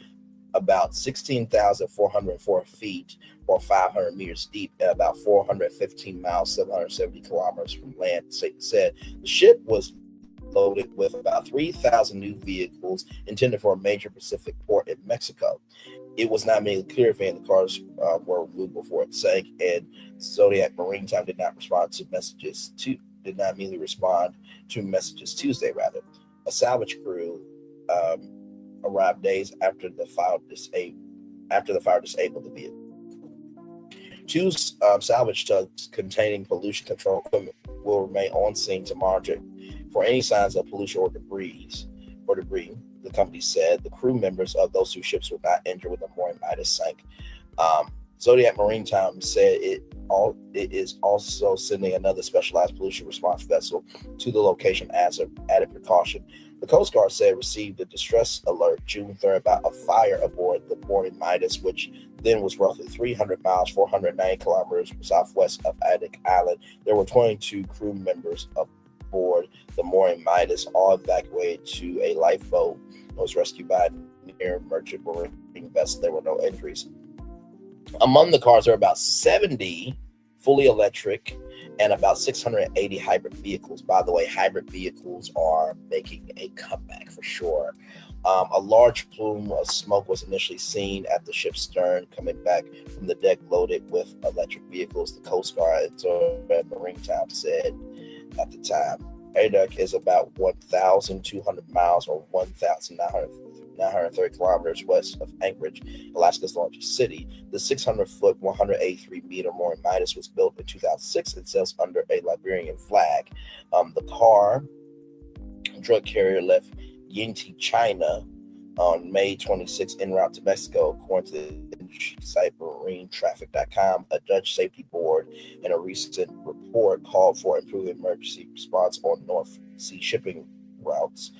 about 16,404 feet or 500 meters deep and about 415 miles, 770 kilometers from land. Said the ship was loaded with about 3,000 new vehicles intended for a major Pacific port in Mexico. It was not made clear if any of the cars were removed before it sank, and Zodiac Maritime did not immediately respond to messages Tuesday. Rather, a salvage crew arrived days after the fire disabled the vehicle. Two salvage tugs containing pollution control equipment will remain on scene to monitor for any signs of pollution or debris. The company said the crew members of those two ships were not injured when the Morin Midas sank. Zodiac Maritime said it is also sending another specialized pollution response vessel to the location as an added precaution. The Coast Guard said received a distress alert June 3rd about a fire aboard the Morning Midas, which then was roughly 300 miles, 490 kilometers southwest of Adak Island. There were 22 crew members aboard the Morning Midas, all evacuated to a lifeboat. It was rescued by a near merchant marine vessel. There were no injuries. Among the cars, there are about 70 fully electric and about 680 hybrid vehicles. By the way, hybrid vehicles are making a comeback for sure. A large plume of smoke was initially seen at the ship's stern, coming back from the deck loaded with electric vehicles. The Coast Guard at Maritime said at the time. Adak is about 1,200 miles or 1,930 kilometers west of Anchorage, Alaska's largest city. The 600-foot, 183-meter Morning Midas was built in 2006 and sails under a Liberian flag. The car drug carrier left Yinti, China on May 26 en route to Mexico, according to the industry site marinetraffic.com. A Dutch safety board in a recent report called for improved emergency response on North Sea shipping routes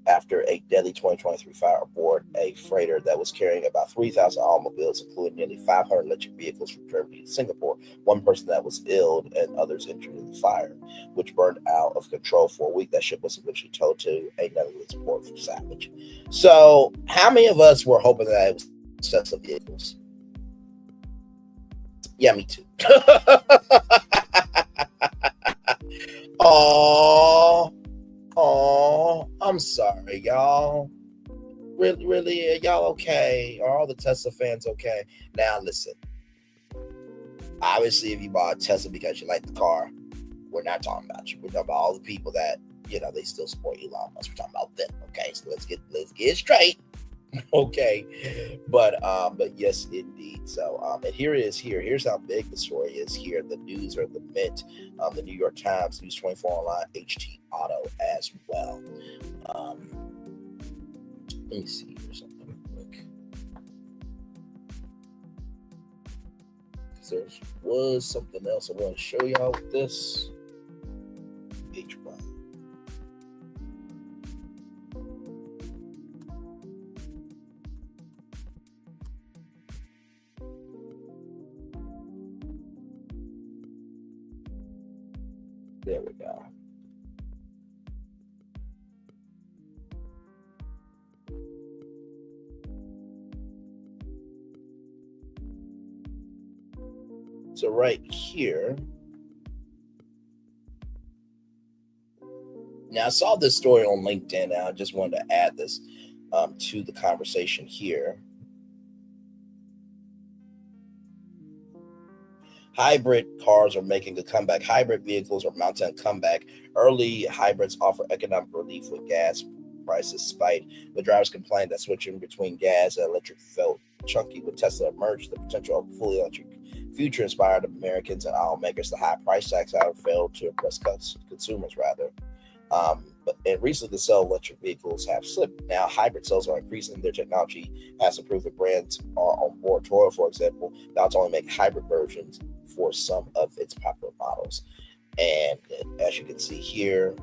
after a deadly 2023 fire aboard a freighter that was carrying about 3,000 automobiles, including nearly 500 electric vehicles from Germany to Singapore. One person that was ill and others injured in the fire, which burned out of control for a week. That ship was eventually towed to a Netherlands port for salvage. So, how many of us were hoping that it was Tesla vehicles? Yeah, me too. Oh, I'm sorry, y'all. Really, y'all okay? Are all the Tesla fans okay? Now, listen. Obviously, if you bought a Tesla because you like the car, we're not talking about you. We're talking about all the people that, they still support Elon Musk. We're talking about them, okay? So let's get it straight. Okay, but yes, indeed. So, and here's how big the story is here. The news or the Mint, the New York Times, News 24 Online, HT Auto as well. Let me see here something real quick. There was something else I want to show y'all with this. H1. There we go. So right here, now I saw this story on LinkedIn, and I just wanted to add this to the conversation here. Hybrid cars are making a comeback. Hybrid vehicles are mounting a comeback. Early hybrids offer economic relief with gas prices spike, but drivers complain that switching between gas and electric felt chunky. With Tesla emerged, the potential of fully electric future inspired Americans and automakers. The high price tags have failed to impress consumers, rather. But recently, the sale of electric vehicles have slipped. Now, hybrid sales are increasing. Their technology has improved. The brands are on board. Toyota, for example, now it's only make hybrid versions for some of its popular models. And as you can see here,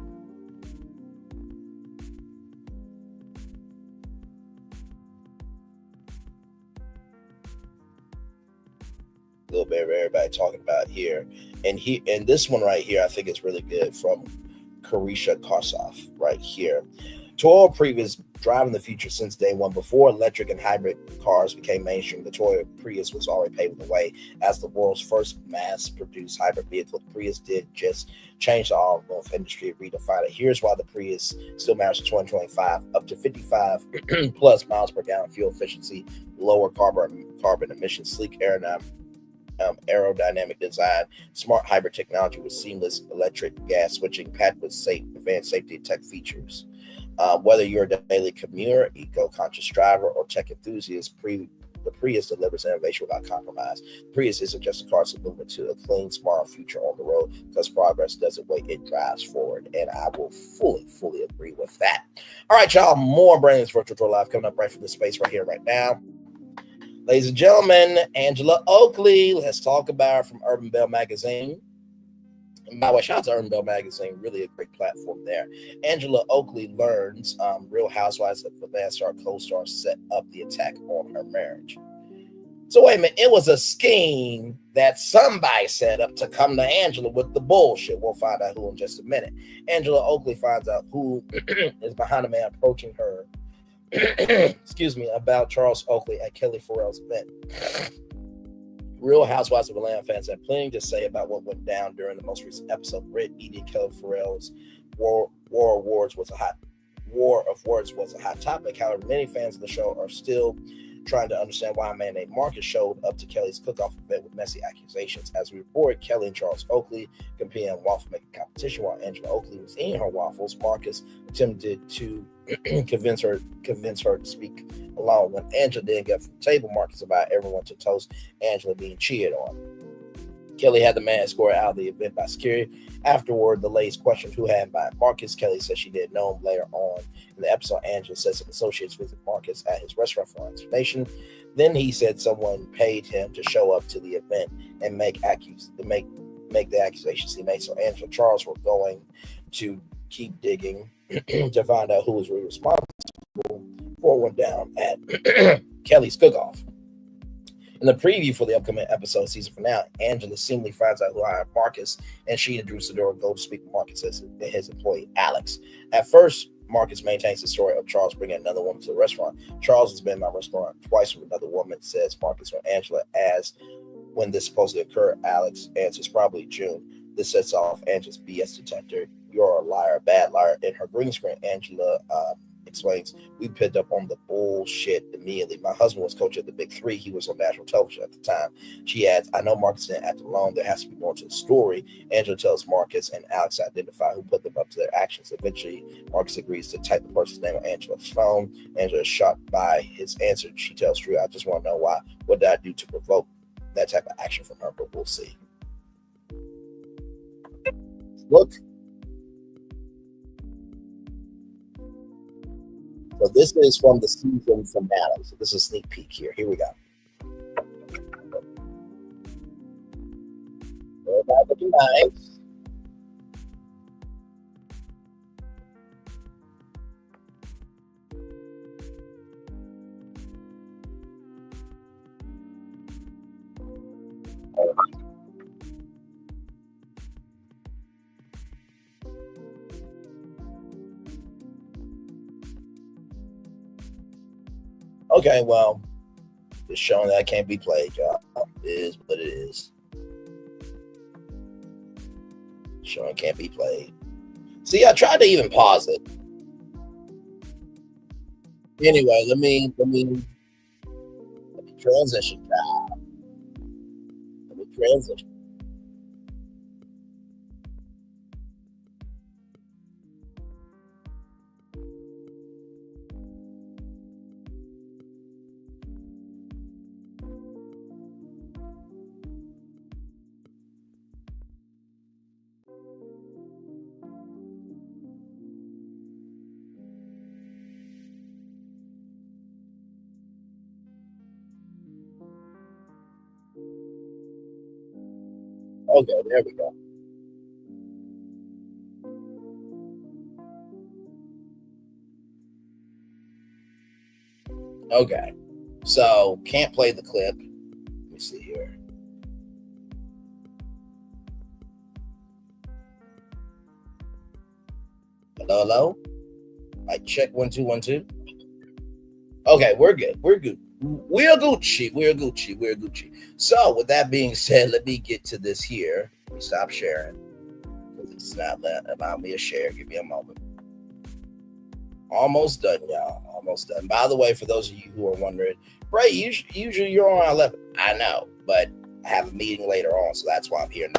a little bit of everybody talking about here. And this one right here, I think is really good, from Karisha Karsov right here. Toyota Prius driving the future since day one. Before electric and hybrid cars became mainstream, the Toyota Prius was already paving the way as the world's first mass-produced hybrid vehicle. The Prius did just change the automotive industry, redefine it. Here's why the Prius still matters in 2025. Up to 55 plus miles per gallon fuel efficiency, lower carbon emissions, sleek aerodynamic design, smart hybrid technology with seamless electric gas switching, packed with advanced safety and tech features. Whether you're a daily commuter, eco-conscious driver, or tech enthusiast, the Prius delivers innovation without compromise. Prius isn't just a car, it's a movement to a clean, smart future on the road, because progress doesn't wait, it drives forward. And I will fully agree with that. All right, y'all, more Braylon's Virtual Tour Live coming up right from this space right here, right now. Ladies and gentlemen, Angela Oakley, let's talk about her from Urban Bell Magazine. And by the way, shout out to Urban Bell Magazine, really a great platform there. Angela Oakley learns Real Housewives of Atlanta star co-star set up the attack on her marriage. So wait a minute, it was a scheme that somebody set up to come to Angela with the bullshit. We'll find out who in just a minute. Angela Oakley finds out who is behind a man approaching her, excuse me, about Charles Oakley at Kelly Farrell's event. Real Housewives of Atlanta fans have plenty to say about what went down during the most recent episode. Britt, Edie, Kelly Farrell's War of Words was a hot topic. However, many fans of the show are still trying to understand why a man named Marcus showed up to Kelly's cook-off event with messy accusations. As we reported, Kelly and Charles Oakley competed in waffle making competition. While Angela Oakley was eating her waffles, Marcus attempted to convince her to speak alone. When Angela didn't get from the table, Marcus invited everyone to toast Angela being cheated on. Kelly had the man escorted out of the event by security. Afterward, the ladies questioned who had invited Marcus. Kelly said she didn't know him. Later on in the episode, Angela said some associates visited Marcus at his restaurant for an explanation. Then he said someone paid him to show up to the event and make the accusations he made. So Angela and Charles were going to keep digging to find out who was really responsible for what went down at Kelly's cook-off. In the preview for the upcoming episode season finale, Angela seemingly finds out who hired Marcus, and she and Drew Sidora go to speak with Marcus as his employee, Alex. At first, Marcus maintains the story of Charles bringing another woman to the restaurant. Charles has been in my restaurant twice with another woman, says Marcus. When Angela asks when this supposedly occurred, Alex answers probably June. This sets off Angela's BS detector. You're a liar, a bad liar. In her green screen, Angela explains, we picked up on the bullshit immediately. My husband was coach of the Big Three. He was on national television at the time. She adds, I know Marcus didn't act alone. There has to be more to the story. Angela tells Marcus and Alex identify who put them up to their actions. Eventually, Marcus agrees to type the person's name on Angela's phone. Angela is shocked by his answer. She tells Drew, I just want to know why. What did I do to provoke that type of action from her? But we'll see. Look. So this is from the season finale. So this is a sneak peek here. Here we go. Everybody looking nice. Okay, well, it's showing that can't be played, y'all. It is what it is. Showing can't be played. See, I tried to even pause it. Anyway, let me transition, y'all. Let me transition. Okay, there we go. Okay, so can't play the clip. Let me see here. Hello? I check 1 2 1 2. Okay, we're good. We're Gucci. So with that being said, let me get to this here. Let me stop sharing because it's not allowing me to share. Give me a moment. Almost done, y'all. Almost done. By the way, for those of you who are wondering, Bray, usually you're on 11. I know, but I have a meeting later on, so that's why I'm here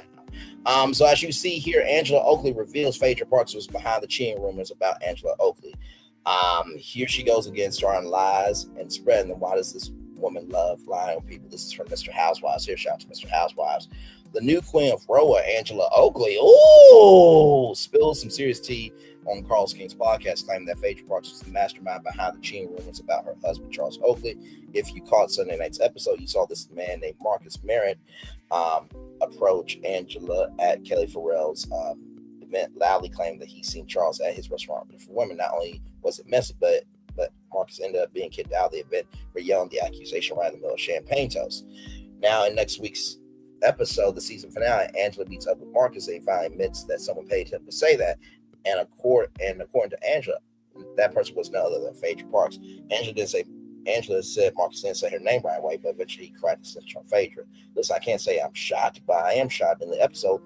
now. So as you see here, Angela Oakley reveals Phaedra Parks was behind the cheating rumors about Angela Oakley. Here she goes again, starting lies and spreading them. Why does this woman love lying on people? This is from Mr. Housewives. Here, shout out to Mr. Housewives. The new queen of Roa, Angela Oakley, spills some serious tea on Carlos King's podcast, claiming that Phaedra Parks was the mastermind behind the cheating rumors about her husband, Charles Oakley. If you caught Sunday night's episode, you saw this man named Marcus Merritt approached Angela at Kelly Farrell's event, loudly claimed that he seen Charles at his restaurant for women. Not only was it messy, but Marcus ended up being kicked out of the event for yelling the accusation right in the middle of champagne toast. Now, in next week's episode, the season finale, Angela beats up with Marcus and he finally admits that someone paid him to say that. And according to Angela, that person was none other than Phaedra Parks. Angela said Marcus didn't say her name right away, but eventually he cried to snitch on Phaedra. Listen, I can't say I'm shocked, but I am shocked. In the episode,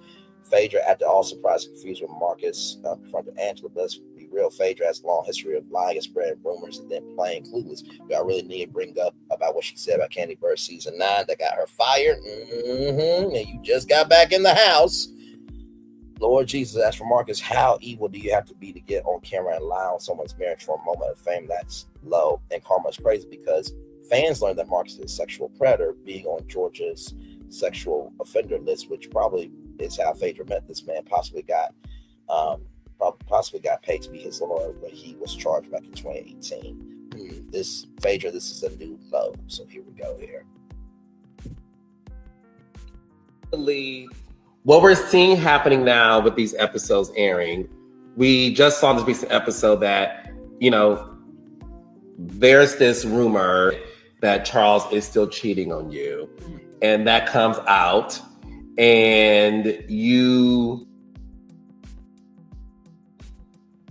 Phaedra, after all surprised and confused with Marcus, confronted Angela. Let's be real, Phaedra has a long history of lying and spreading rumors and then playing clueless. But I really need to bring up about what she said about Candy Bird season 9 that got her fired. And you just got back in the house. Lord Jesus, as for Marcus, how evil do you have to be to get on camera and lie on someone's marriage for a moment of fame? That's low. And karma is crazy because fans learned that Marcus is a sexual predator, being on Georgia's sexual offender list, which probably is how Phaedra met this man. Possibly got paid to be his lawyer when he was charged back in 2018. This Phaedra, this is a new low. So here we go here.
What we're seeing happening now with these episodes airing, we just saw this recent episode that, there's this rumor that Charles is still cheating on you. And that comes out and you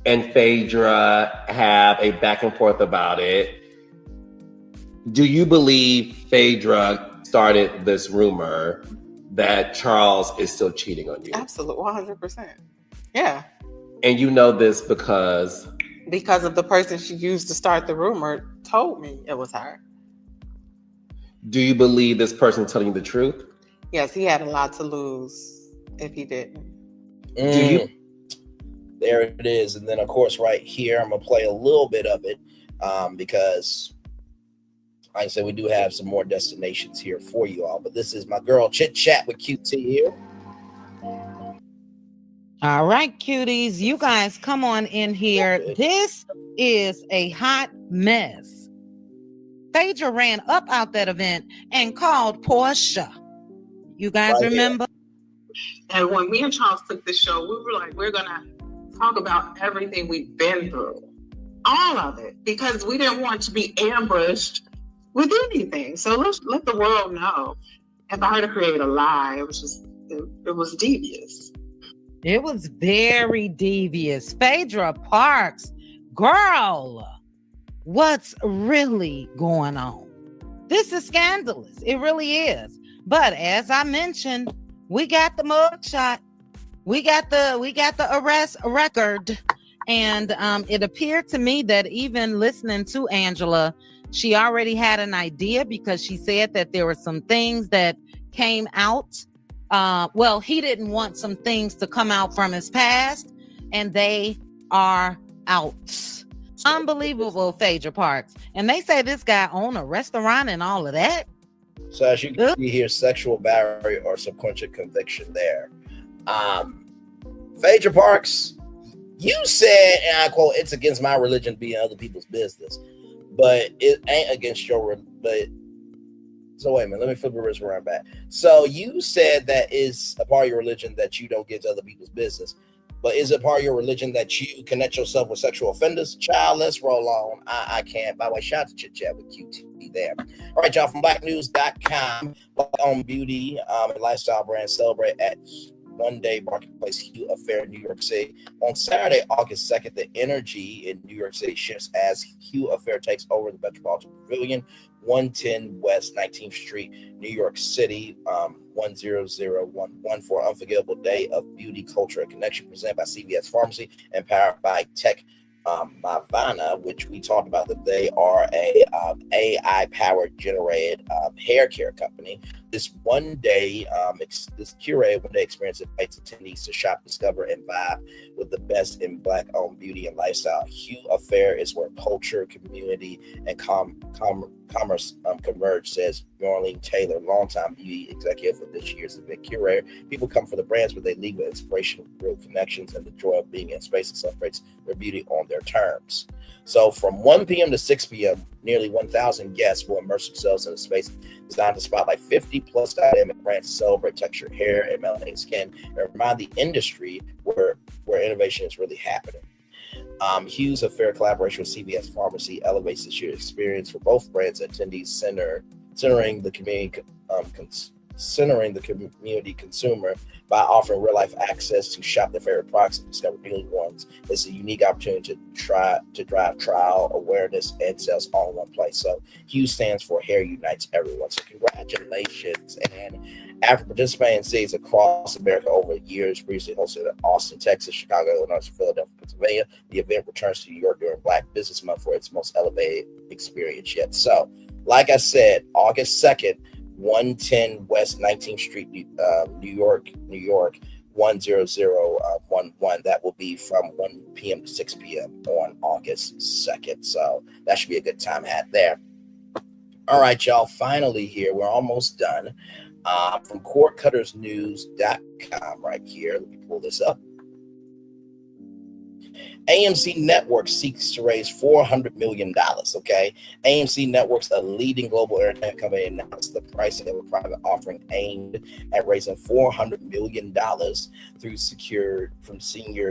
and Phaedra have a back and forth about it. Do you believe Phaedra started this rumor that Charles is still cheating on you?
Absolutely, 100%. Yeah.
And you know this because
of the person she used to start the rumor told me it was her.
Do you believe this person telling you the truth?
Yes, he had a lot to lose if he didn't.
Do you?
There it is. And then, of course, right here, I'm going to play a little bit of it because, like I said, we do have some more destinations here for you all. But this is my girl Chit Chat with QT here.
All right, cuties, you guys come on in here. This is a hot mess. Phaedra ran up out that event and called Portia. You guys remember?
And when me and Charles took the show, we were like, we're going to talk about everything we've been through. All of it. Because we didn't want to be ambushed with anything. So let's let the world know. If I had to create a lie, it was just, it was devious.
It was very devious. Phaedra Parks, girl, what's really going on? This is scandalous. It really is. But as I mentioned, we got the mugshot. We got the arrest record. And it appeared to me that even listening to Angela, she already had an idea because she said that there were some things that came out. Well, he didn't want some things to come out from his past, and they are out. Unbelievable, Phaedra Parks. And they say this guy owned a restaurant and all of that.
So as you can see here, sexual battery or subsequent conviction there. Phaedra Parks, you said, and I quote, "It's against my religion being other people's business," but it ain't against your. But so wait a minute, let me flip it around back. So you said that is a part of your religion that you don't get to other people's business, but is it part of your religion that you connect yourself with sexual offenders? Child, let's roll on. I can't. By the way, shout out to Chit Chat with QT there. All right, y'all, from blacknews.com, Black-owned beauty and lifestyle brand celebrate at One Day Marketplace Hue Affair in New York City. On Saturday, August 2nd, the energy in New York City shifts as Hue Affair takes over the Metropolitan Pavilion, 110 West 19th Street, New York City, 10011 for an unforgettable day of beauty, culture, and connection, presented by CVS Pharmacy and powered by Tech Mavana, which we talked about that they are a AI-powered generated hair care company. This one day, this curated one-day experience invites attendees to shop, discover, and vibe with the best in Black-owned beauty and lifestyle. Hue Affair is where culture, community, and Commerce Converge says Norleen Taylor, longtime beauty executive for this year's event curator. People come for the brands, but they leave with inspiration, real connections, and the joy of being in space that celebrates their beauty on their terms. So from 1 p.m. to 6 p.m., nearly 1,000 guests will immerse themselves in a space designed to spotlight 50 plus dynamic brands to celebrate textured hair and melanated skin and remind the industry where innovation is really happening. Hughes' Affair collaboration with CVS Pharmacy elevates this year's experience for both brands. Attendees centering the community consumer by offering real-life access to shop their favorite products and discover new ones. It's a unique opportunity to drive trial, awareness, and sales all in one place. So Hughes stands for Hair Unites Everyone. So congratulations. And after participating in cities across America over years, previously hosted in Austin, Texas, Chicago, Illinois, Philadelphia, Pennsylvania, the event returns to New York during Black Business Month for its most elevated experience yet. So, like I said, August 2nd, 110 West 19th Street, New York, 10011. That will be from 1 p.m. to 6 p.m. on August 2nd. So that should be a good time had there. All right, y'all. Finally here, we're almost done. From cordcuttersnews.com right here. Let me pull this up. AMC Networks seeks to raise $400 million, okay? AMC Networks, a leading global entertainment company, announced the pricing of a private offering aimed at raising $400 million through senior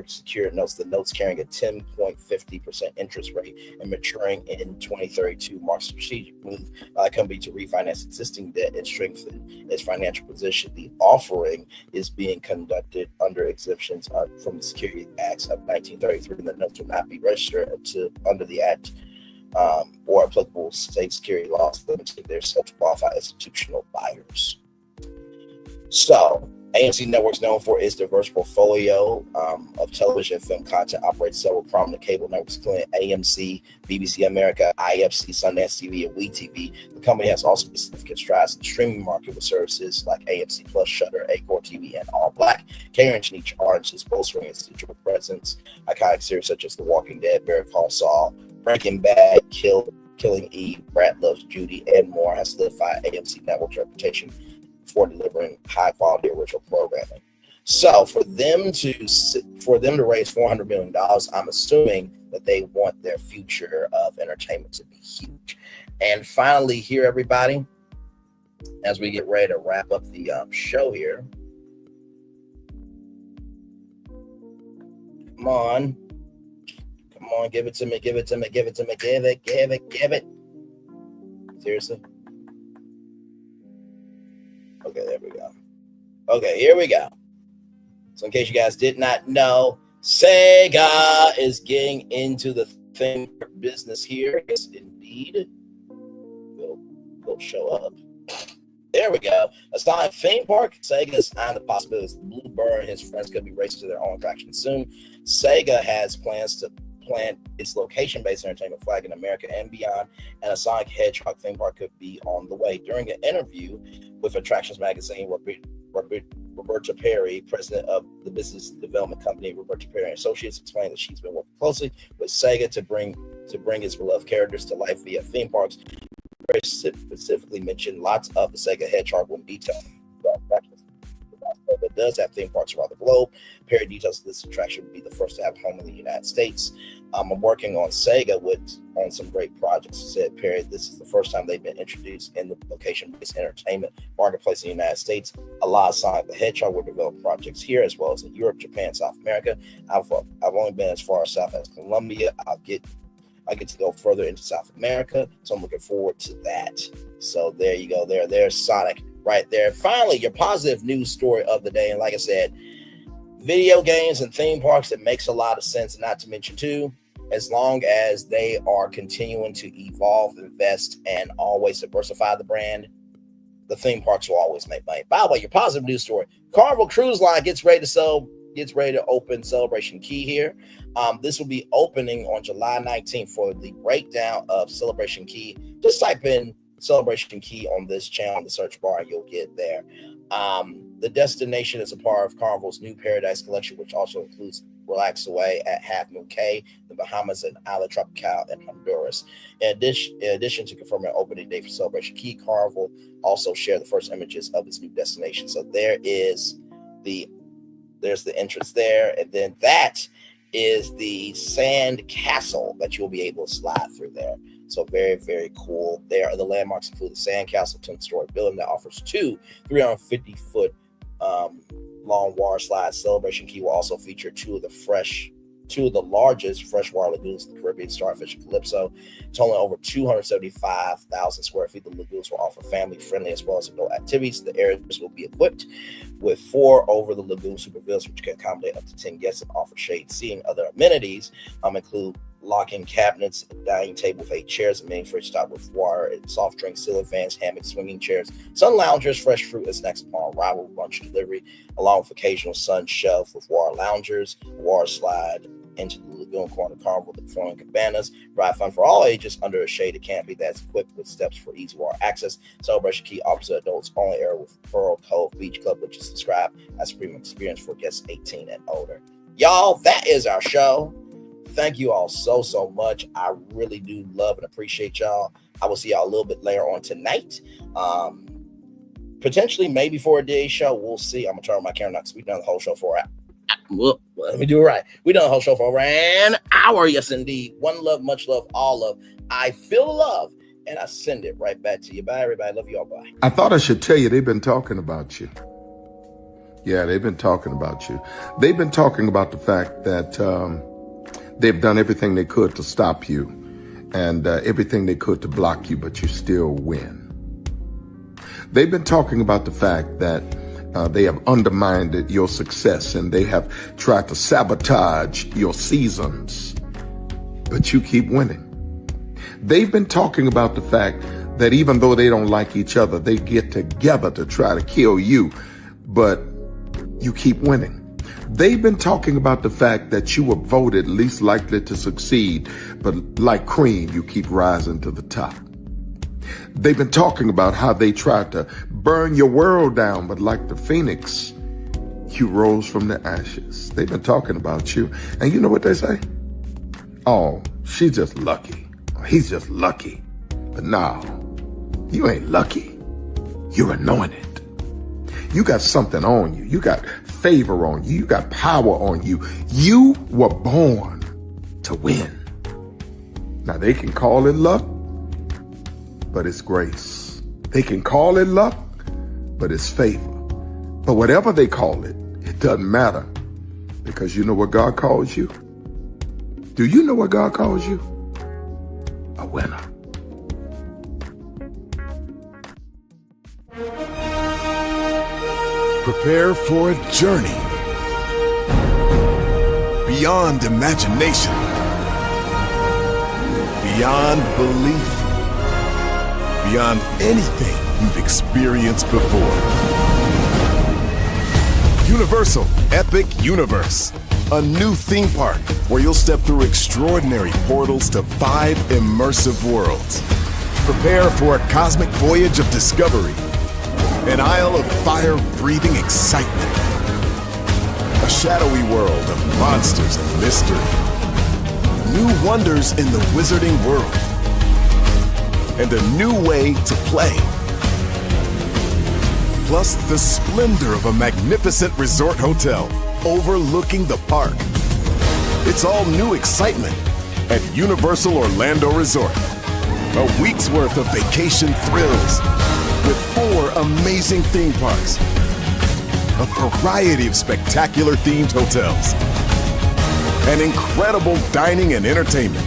secured notes. The notes carrying a 10.50% interest rate and maturing in 2032 marks a strategic move by the company to refinance existing debt and strengthen its financial position. The offering is being conducted under exemptions from the Security Acts of 1933. The notes will not be registered under the Act or applicable state security laws limiting their sale to qualified institutional buyers. So, AMC Networks, known for its diverse portfolio of television and film content, operates several prominent cable networks, including AMC, BBC America, IFC, Sundance TV, and WeTV. The company has also made significant strides in the streaming market with services like AMC Plus, Shudder, Acorn TV, and All Black, catering to niche audiences, bolstering its digital presence. Iconic series such as The Walking Dead, Better Call Saul, Breaking Bad, Killing Eve, Brad Loves Judy, and more has solidified AMC Network's reputation for delivering high quality original programming. So for them to raise $400 million, I'm assuming that they want their future of entertainment to be huge. And finally here, everybody, as we get ready to wrap up the show here, come on, give it to me. Seriously? Okay, there we go. Okay, here we go. So in case you guys did not know, Sega is getting into the theme park business here. Yes, indeed. Will show up. There we go. A Sonic theme park. Sega is on the possibilities. Blue Bird and his friends could be racing to their own attraction soon. Sega has plans to plant its location-based entertainment flag in America and beyond, and a Sonic Hedgehog theme park could be on the way. During an interview with Attractions Magazine, Roberta Perry, president of the business development company Roberta Perry Associates, explained that she's been working closely with Sega to bring its beloved characters to life via theme parks. Very specifically mentioned lots of the Sega Hedgehog in detail. It does have theme parks around the globe. Perry details this attraction would be the first to have home in the United States. I'm working on Sega on some great projects, said Perry. This is the first time they've been introduced in the location-based entertainment marketplace in the United States. A lot of Sonic the Hedgehog will develop projects here as well as in Europe, Japan, South America. I've only been as far south as Colombia. I get to go further into South America, so I'm looking forward to that. So there you go. There's Sonic right there. Finally, your positive news story of the day. And like I said, video games and theme parks, it makes a lot of sense, not to mention too, as long as they are continuing to evolve, invest, and always diversify the brand, the theme parks will always make money. By the way, your positive news story, Carnival Cruise Line gets ready to open Celebration Key here. This will be opening on July 19th. For the breakdown of Celebration Key, just type in Celebration Key on this channel in the search bar and you'll get there. The destination is a part of Carnival's new Paradise collection, which also includes relax away at Half Moon Cay, the Bahamas, and Isla Tropical in Honduras. In addition to confirming an opening date for Celebration Key, Carnival also shared the first images of its new destination. So there's the entrance there, and then that is the sand castle that you'll be able to slide through there. So very, very cool. There, the landmarks include the sand castle, 10-story building that offers two 350-foot long water slides. Celebration Key will also feature two of the largest freshwater lagoons in the Caribbean, Starfish and Calypso. Totaling over 275,000 square feet, the lagoons will offer family-friendly as well as adult activities. The areas will be equipped with 4 over-the-lagoon supervillas, which can accommodate up to 10 guests and offer shade seating. Other amenities include lock-in cabinets, a dining table with 8 chairs, a mini fridge stocked with water and soft drinks, ceiling fans, hammocks, swinging chairs, sun loungers, fresh fruit and snacks upon arrival, lunch delivery, along with occasional sun shelf with water loungers, water slide into the lagoon corner carnival, the performing cabanas, ride fun for all ages under a shaded canopy that's equipped with steps for easy water access. Celebration Key offers an adults only area with Pearl Cove Beach Club, which is described as a premium experience for guests 18 and older. Y'all, that is our show. Thank you all so much. I really do love and appreciate y'all. I will see y'all a little bit later on tonight. Potentially maybe for a day show. We'll see. I'm gonna turn on my camera now because we've done the whole show for let me do it right. We done the whole show for over an hour. Yes, indeed. One love, much love, all love. I feel love and I send it right back to you. Bye, everybody. Love you all. Bye.
I thought I should tell you they've been talking about you. Yeah, they've been talking about you. They've been talking about the fact that they've done everything they could to stop you and everything they could to block you, but you still win. They've been talking about the fact that they have undermined your success and they have tried to sabotage your seasons, but you keep winning. They've been talking about the fact that even though they don't like each other, they get together to try to kill you, but you keep winning. They've been talking about the fact that you were voted least likely to succeed, but like cream, you keep rising to the top. They've been talking about how they tried to burn your world down, but like the phoenix, you rose from the ashes. They've been talking about you. And you know what they say? Oh, she's just lucky. He's just lucky. But no, you ain't lucky. You're anointed. You got something on you. You got favor on you. You got power on you. You were born to win. Now they can call it luck, but it's grace. They can call it luck, but it's favor. But whatever they call it, it doesn't matter, because you know what God calls you? Do you know what God calls you? A winner.
Prepare for a journey beyond imagination, beyond belief, beyond anything you've experienced before. Universal Epic Universe, a new theme park where you'll step through extraordinary portals to 5 immersive worlds. Prepare for a cosmic voyage of discovery, an isle of fire-breathing excitement, a shadowy world of monsters and mystery, new wonders in the wizarding world, and a new way to play. Plus the splendor of a magnificent resort hotel overlooking the park. It's all new excitement at Universal Orlando Resort. A week's worth of vacation thrills with 4 amazing theme parks, a variety of spectacular themed hotels, and incredible dining and entertainment.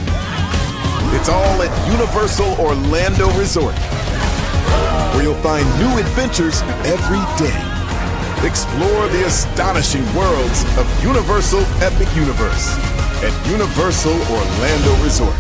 It's all at Universal Orlando Resort, where you'll find new adventures every day. Explore the astonishing worlds of Universal Epic Universe at Universal Orlando Resort.